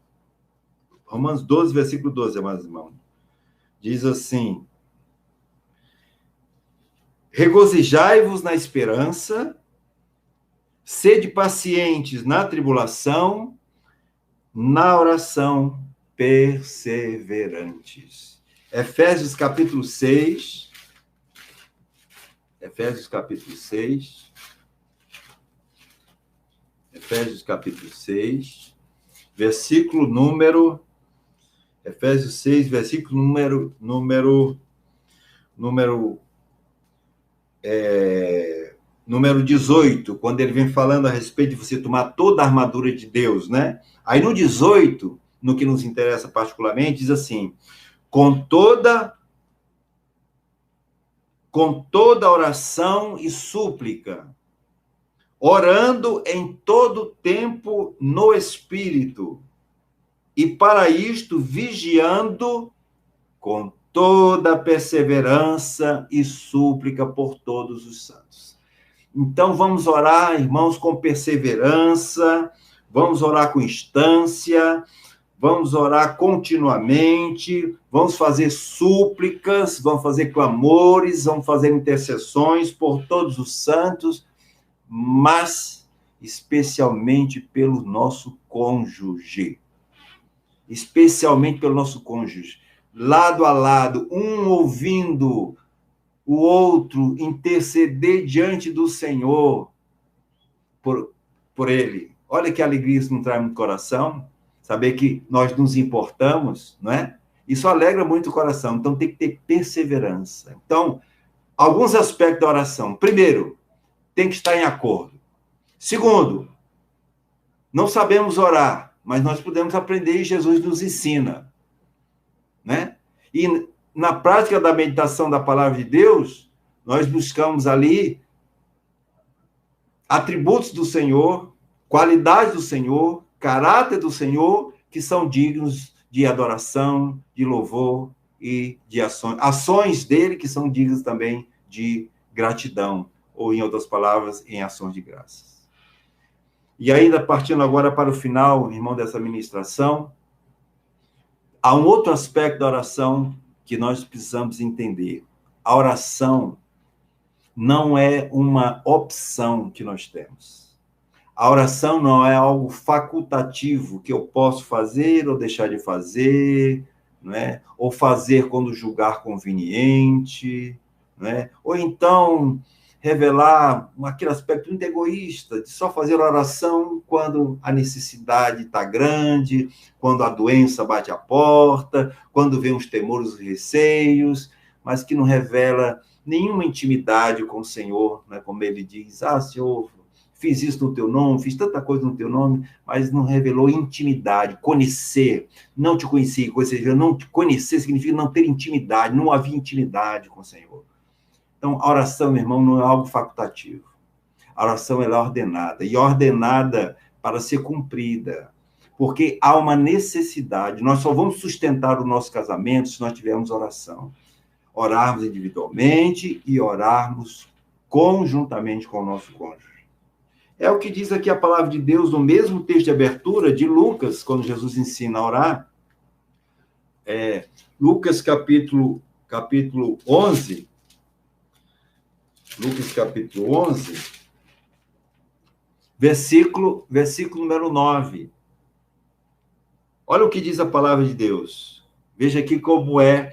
Romanos 12, versículo 12, amados irmãos. Diz assim: regozijai-vos na esperança, sede pacientes na tribulação, na oração perseverantes. Efésios capítulo 6. Efésios capítulo 6. Efésios capítulo 6. Versículo número... Efésios 6, versículo número 18, quando ele vem falando a respeito de você tomar toda a armadura de Deus, né? Aí no 18, no que nos interessa particularmente, diz assim: com toda oração e súplica, orando em todo tempo no Espírito, e para isto vigiando com toda perseverança e súplica por todos os santos. Então, vamos orar, irmãos, com perseverança, vamos orar com instância, vamos orar continuamente, vamos fazer súplicas, vamos fazer clamores, vamos fazer intercessões por todos os santos, mas especialmente pelo nosso cônjuge. Especialmente pelo nosso cônjuge. Lado a lado, um ouvindo o outro, interceder diante do Senhor por ele. Olha que alegria isso não traz no coração, saber que nós nos importamos, não é? Isso alegra muito o coração, então tem que ter perseverança. Então, alguns aspectos da oração. Primeiro, tem que estar em acordo. Segundo, não sabemos orar, mas nós podemos aprender e Jesus nos ensina, né? E na prática da meditação da palavra de Deus, nós buscamos ali atributos do Senhor, qualidades do Senhor, caráter do Senhor, que são dignos de adoração, de louvor e de ações. Ações dele que são dignas também de gratidão, ou, em outras palavras, em ações de graças. E ainda partindo agora para o final, irmão, dessa ministração, há um outro aspecto da oração que nós precisamos entender. A oração não é uma opção que nós temos. A oração não é algo facultativo que eu posso fazer ou deixar de fazer, não é? Ou fazer quando julgar conveniente, não é? Ou então revelar aquele aspecto muito egoísta de só fazer oração quando a necessidade está grande, quando a doença bate a porta, quando vem os temores, os receios, mas que não revela nenhuma intimidade com o Senhor, né? Como ele diz: Senhor, fiz isso no teu nome, fiz tanta coisa no teu nome, mas não revelou intimidade, conhecer. Não te conheci, ou seja, não te conhecer significa não ter intimidade, não havia intimidade com o Senhor. Então, a oração, meu irmão, não é algo facultativo. A oração ela é ordenada, e ordenada para ser cumprida, porque há uma necessidade. Nós só vamos sustentar o nosso casamento se nós tivermos oração. Orarmos individualmente e orarmos conjuntamente com o nosso cônjuge. É o que diz aqui a palavra de Deus no mesmo texto de abertura de Lucas, quando Jesus ensina a orar. Lucas capítulo 11. Lucas capítulo 11, versículo número 9. Olha o que diz a palavra de Deus. Veja aqui como a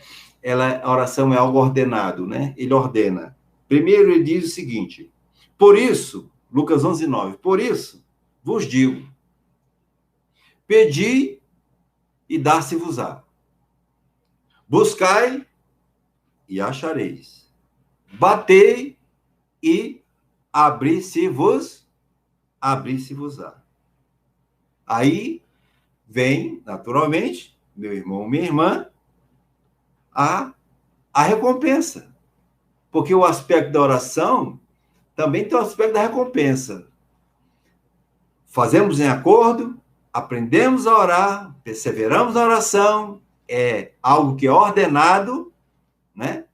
oração é algo ordenado, né? Ele ordena. Primeiro ele diz o seguinte: por isso, Lucas 11, 9, por isso vos digo, pedi e dar-se-vos-á. Buscai e achareis. Batei e abrir-se-vos-á. Aí vem, naturalmente, meu irmão, minha irmã, a recompensa. Porque o aspecto da oração também tem o aspecto da recompensa. Fazemos em acordo, aprendemos a orar, perseveramos na oração, é algo que é ordenado, né?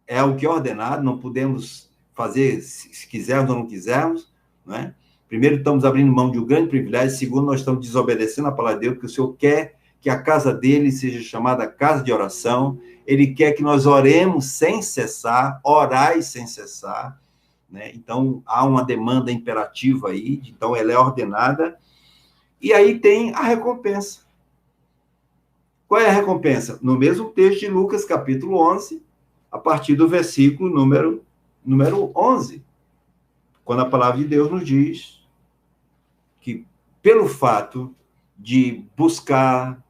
É algo que é ordenado, não podemos fazer se quisermos ou não quisermos, né? Primeiro, estamos abrindo mão de um grande privilégio. Segundo, nós estamos desobedecendo a palavra de Deus, porque o Senhor quer que a casa dele seja chamada casa de oração. Ele quer que nós oremos sem cessar, orai sem cessar, né? Então, há uma demanda imperativa aí, então ela é ordenada. E aí tem a recompensa. Qual é a recompensa? No mesmo texto de Lucas, capítulo 11, a partir do versículo número 11, quando a palavra de Deus nos diz que pelo fato de buscar,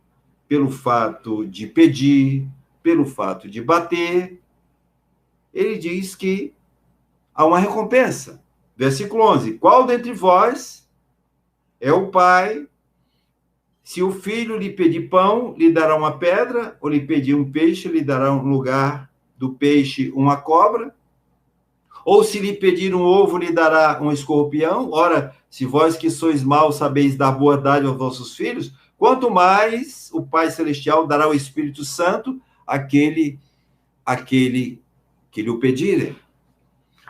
pelo fato de pedir, pelo fato de bater, ele diz que há uma recompensa. Versículo 11. Qual dentre vós é o pai, se o filho lhe pedir pão, lhe dará uma pedra, ou lhe pedir um peixe, lhe dará um lugar do peixe uma cobra? Ou se lhe pedir um ovo, lhe dará um escorpião? Ora, se vós que sois maus sabeis dar boa dádiva aos vossos filhos, quanto mais o Pai Celestial dará o Espírito Santo àquele que lhe o pedirem.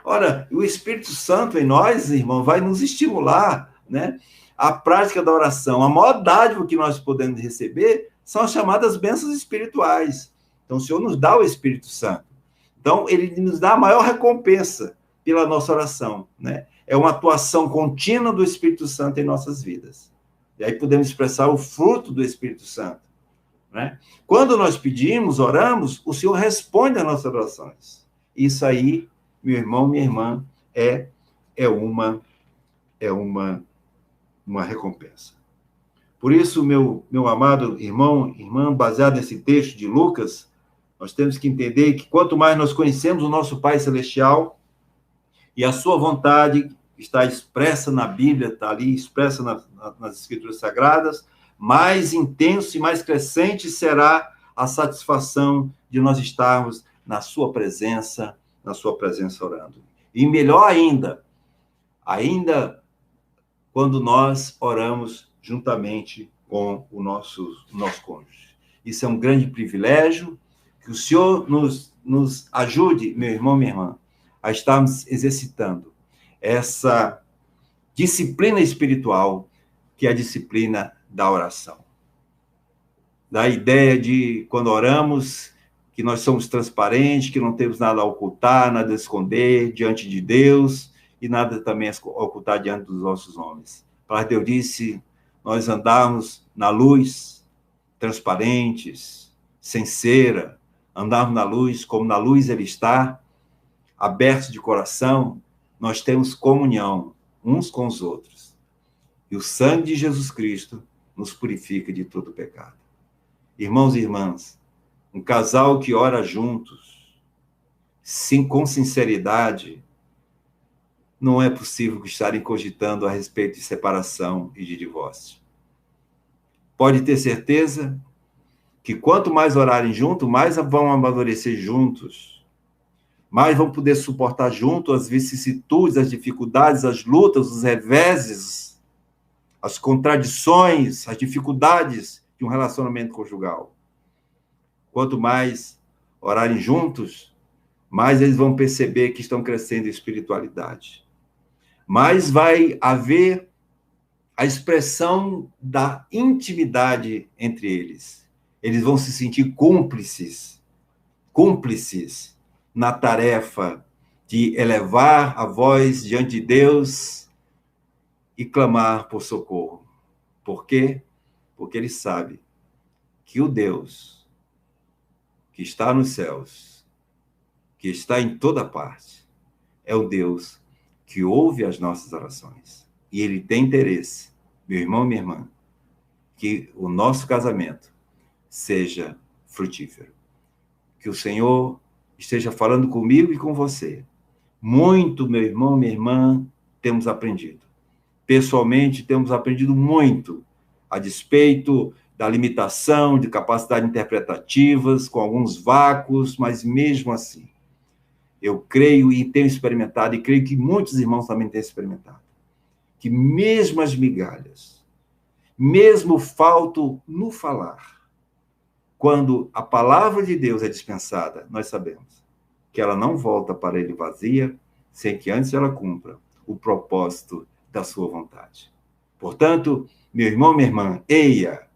Ora, o Espírito Santo em nós, irmão, vai nos estimular, né? A prática da oração. A maior dádiva que nós podemos receber são as chamadas bênçãos espirituais. Então, o Senhor nos dá o Espírito Santo. Então, ele nos dá a maior recompensa pela nossa oração, né? É uma atuação contínua do Espírito Santo em nossas vidas. E aí podemos expressar o fruto do Espírito Santo, né? Quando nós pedimos, oramos, o Senhor responde às nossas orações. Isso aí, meu irmão, minha irmã, é uma recompensa. Por isso, meu amado irmão, irmã, baseado nesse texto de Lucas, nós temos que entender que quanto mais nós conhecemos o nosso Pai Celestial e a sua vontade está expressa na Bíblia, está ali expressa nas Escrituras Sagradas, mais intenso e mais crescente será a satisfação de nós estarmos na sua presença orando. E melhor ainda quando nós oramos juntamente com o nosso cônjuge. Isso é um grande privilégio, que o Senhor nos ajude, meu irmão, minha irmã, a estarmos exercitando essa disciplina espiritual, que é a disciplina da oração. Da ideia de, quando oramos, que nós somos transparentes, que não temos nada a ocultar, nada a esconder diante de Deus, e nada também a ocultar diante dos nossos homens. A palavra de Deus disse, nós andarmos na luz, transparentes, sem cera, andarmos na luz, como na luz ele está, abertos de coração, nós temos comunhão uns com os outros. E o sangue de Jesus Cristo nos purifica de todo pecado. Irmãos e irmãs, um casal que ora juntos, sim, com sinceridade, não é possível estarem cogitando a respeito de separação e de divórcio. Pode ter certeza que quanto mais orarem juntos, mais vão amadurecer juntos, mais vão poder suportar juntos as vicissitudes, as dificuldades, as lutas, os reveses, as contradições, as dificuldades de um relacionamento conjugal. Quanto mais orarem juntos, mais eles vão perceber que estão crescendo em espiritualidade. Mais vai haver a expressão da intimidade entre eles. Eles vão se sentir cúmplices na tarefa de elevar a voz diante de Deus e clamar por socorro. Por quê? Porque ele sabe que o Deus que está nos céus, que está em toda parte, é o Deus que ouve as nossas orações. E ele tem interesse, meu irmão e minha irmã, que o nosso casamento seja frutífero. Que o Senhor esteja falando comigo e com você. Muito, meu irmão, minha irmã, temos aprendido. Pessoalmente, temos aprendido muito, a despeito da limitação de capacidades interpretativas, com alguns vácuos, mas mesmo assim, eu creio e tenho experimentado, e creio que muitos irmãos também têm experimentado, que mesmo as migalhas, mesmo o falto no falar, quando a palavra de Deus é dispensada, nós sabemos que ela não volta para ele vazia, sem que antes ela cumpra o propósito da sua vontade. Portanto, meu irmão, minha irmã, eia,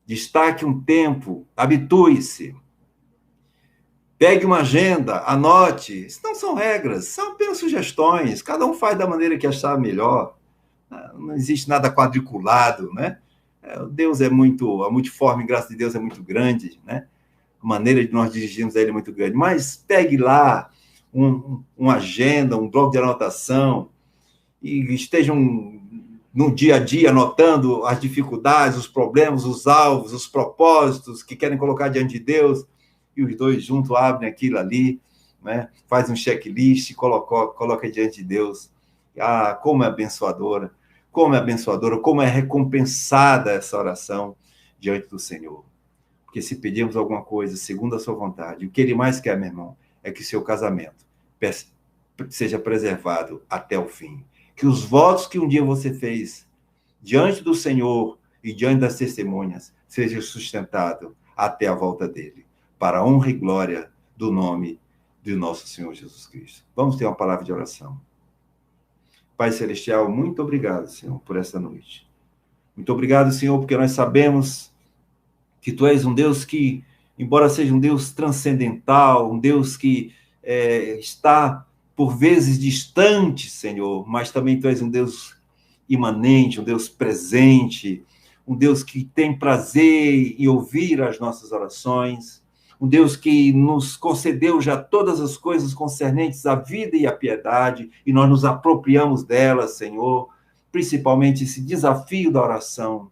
destaque um tempo, habitue-se, pegue uma agenda, anote. Isso não são regras, são apenas sugestões. Cada um faz da maneira que achar melhor. Não existe nada quadriculado, né? Deus é muito, a multiforme graça de Deus é muito grande, né? A maneira de nós dirigirmos a ele é muito grande. Mas pegue lá uma agenda, um bloco de anotação e estejam no dia a dia anotando as dificuldades, os problemas, os alvos, os propósitos que querem colocar diante de Deus, e os dois juntos abrem aquilo ali, né? Faz um checklist, coloca diante de Deus. Ah, como é abençoadora, como é recompensada essa oração diante do Senhor. Porque se pedirmos alguma coisa segundo a sua vontade, o que ele mais quer, meu irmão, é que seu casamento seja preservado até o fim. Que os votos que um dia você fez diante do Senhor e diante das testemunhas sejam sustentados até a volta dele, para a honra e glória do nome de nosso Senhor Jesus Cristo. Vamos ter uma palavra de oração. Pai Celestial, muito obrigado, Senhor, por essa noite. Muito obrigado, Senhor, porque nós sabemos que Tu és um Deus que, embora seja um Deus transcendental, um Deus que está, por vezes, distante, Senhor, mas também Tu és um Deus imanente, um Deus presente, um Deus que tem prazer em ouvir as nossas orações, um Deus que nos concedeu já todas as coisas concernentes à vida e à piedade, e nós nos apropriamos delas, Senhor, principalmente esse desafio da oração,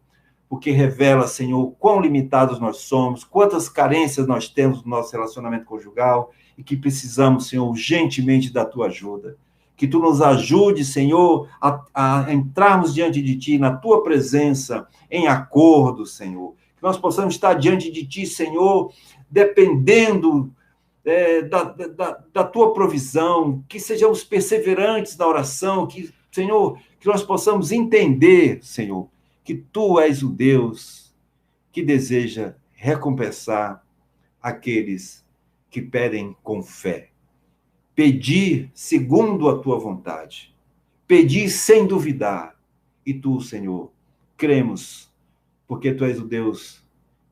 porque revela, Senhor, quão limitados nós somos, quantas carências nós temos no nosso relacionamento conjugal e que precisamos, Senhor, urgentemente da Tua ajuda. Que Tu nos ajude, Senhor, a entrarmos diante de Ti, na Tua presença, em acordo, Senhor. Que nós possamos estar diante de Ti, Senhor, dependendo da Tua provisão, que sejamos perseverantes na oração, que, Senhor, que nós possamos entender, Senhor, que Tu és o Deus que deseja recompensar aqueles que pedem com fé. Pedir segundo a Tua vontade. Pedir sem duvidar. E Tu, Senhor, cremos, porque Tu és o Deus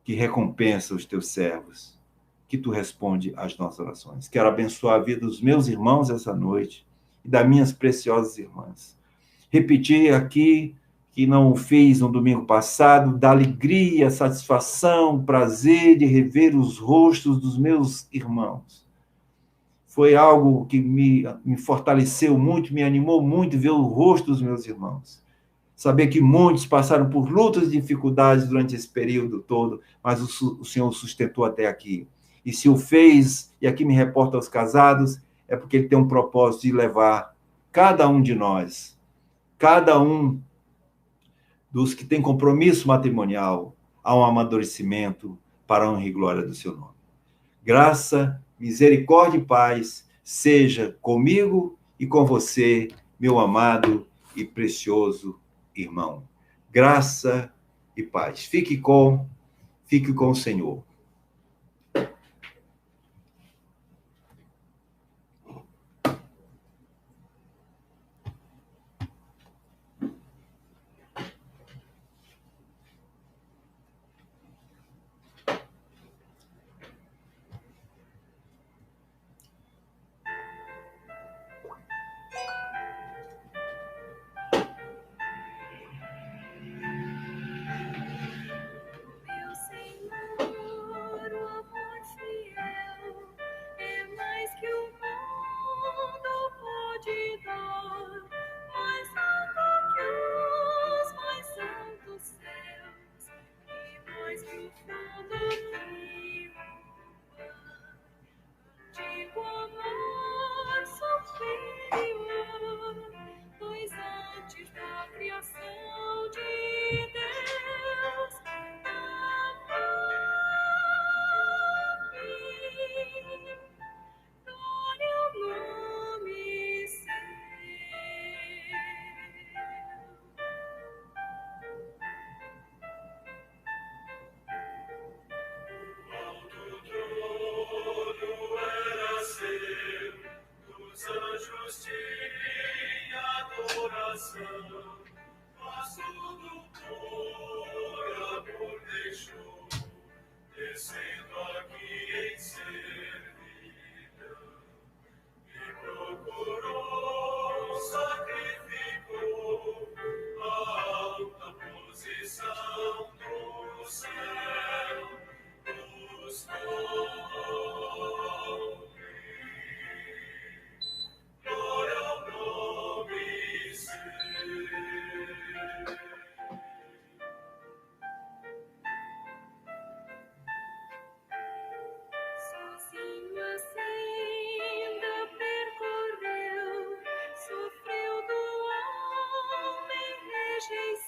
que recompensa os Teus servos, que Tu responde às nossas orações. Quero abençoar a vida dos meus irmãos essa noite e das minhas preciosas irmãs. Repetir aqui que não o fiz no domingo passado, da alegria, satisfação, prazer de rever os rostos dos meus irmãos. Foi algo que me fortaleceu muito, me animou muito ver o rosto dos meus irmãos. Saber que muitos passaram por lutas e dificuldades durante esse período todo, mas o Senhor sustentou até aqui. E se o fez, e aqui me reporta aos casados, é porque Ele tem um propósito de levar cada um de nós, cada um dos que têm compromisso matrimonial, a um amadurecimento para a honra e glória do seu nome. Graça, misericórdia e paz seja comigo e com você, meu amado e precioso irmão. Graça e paz. Fique com o Senhor. Mas tudo por amor deixou, descendo aqui em servidão, e procurou, sacrificou a alta posição. deixei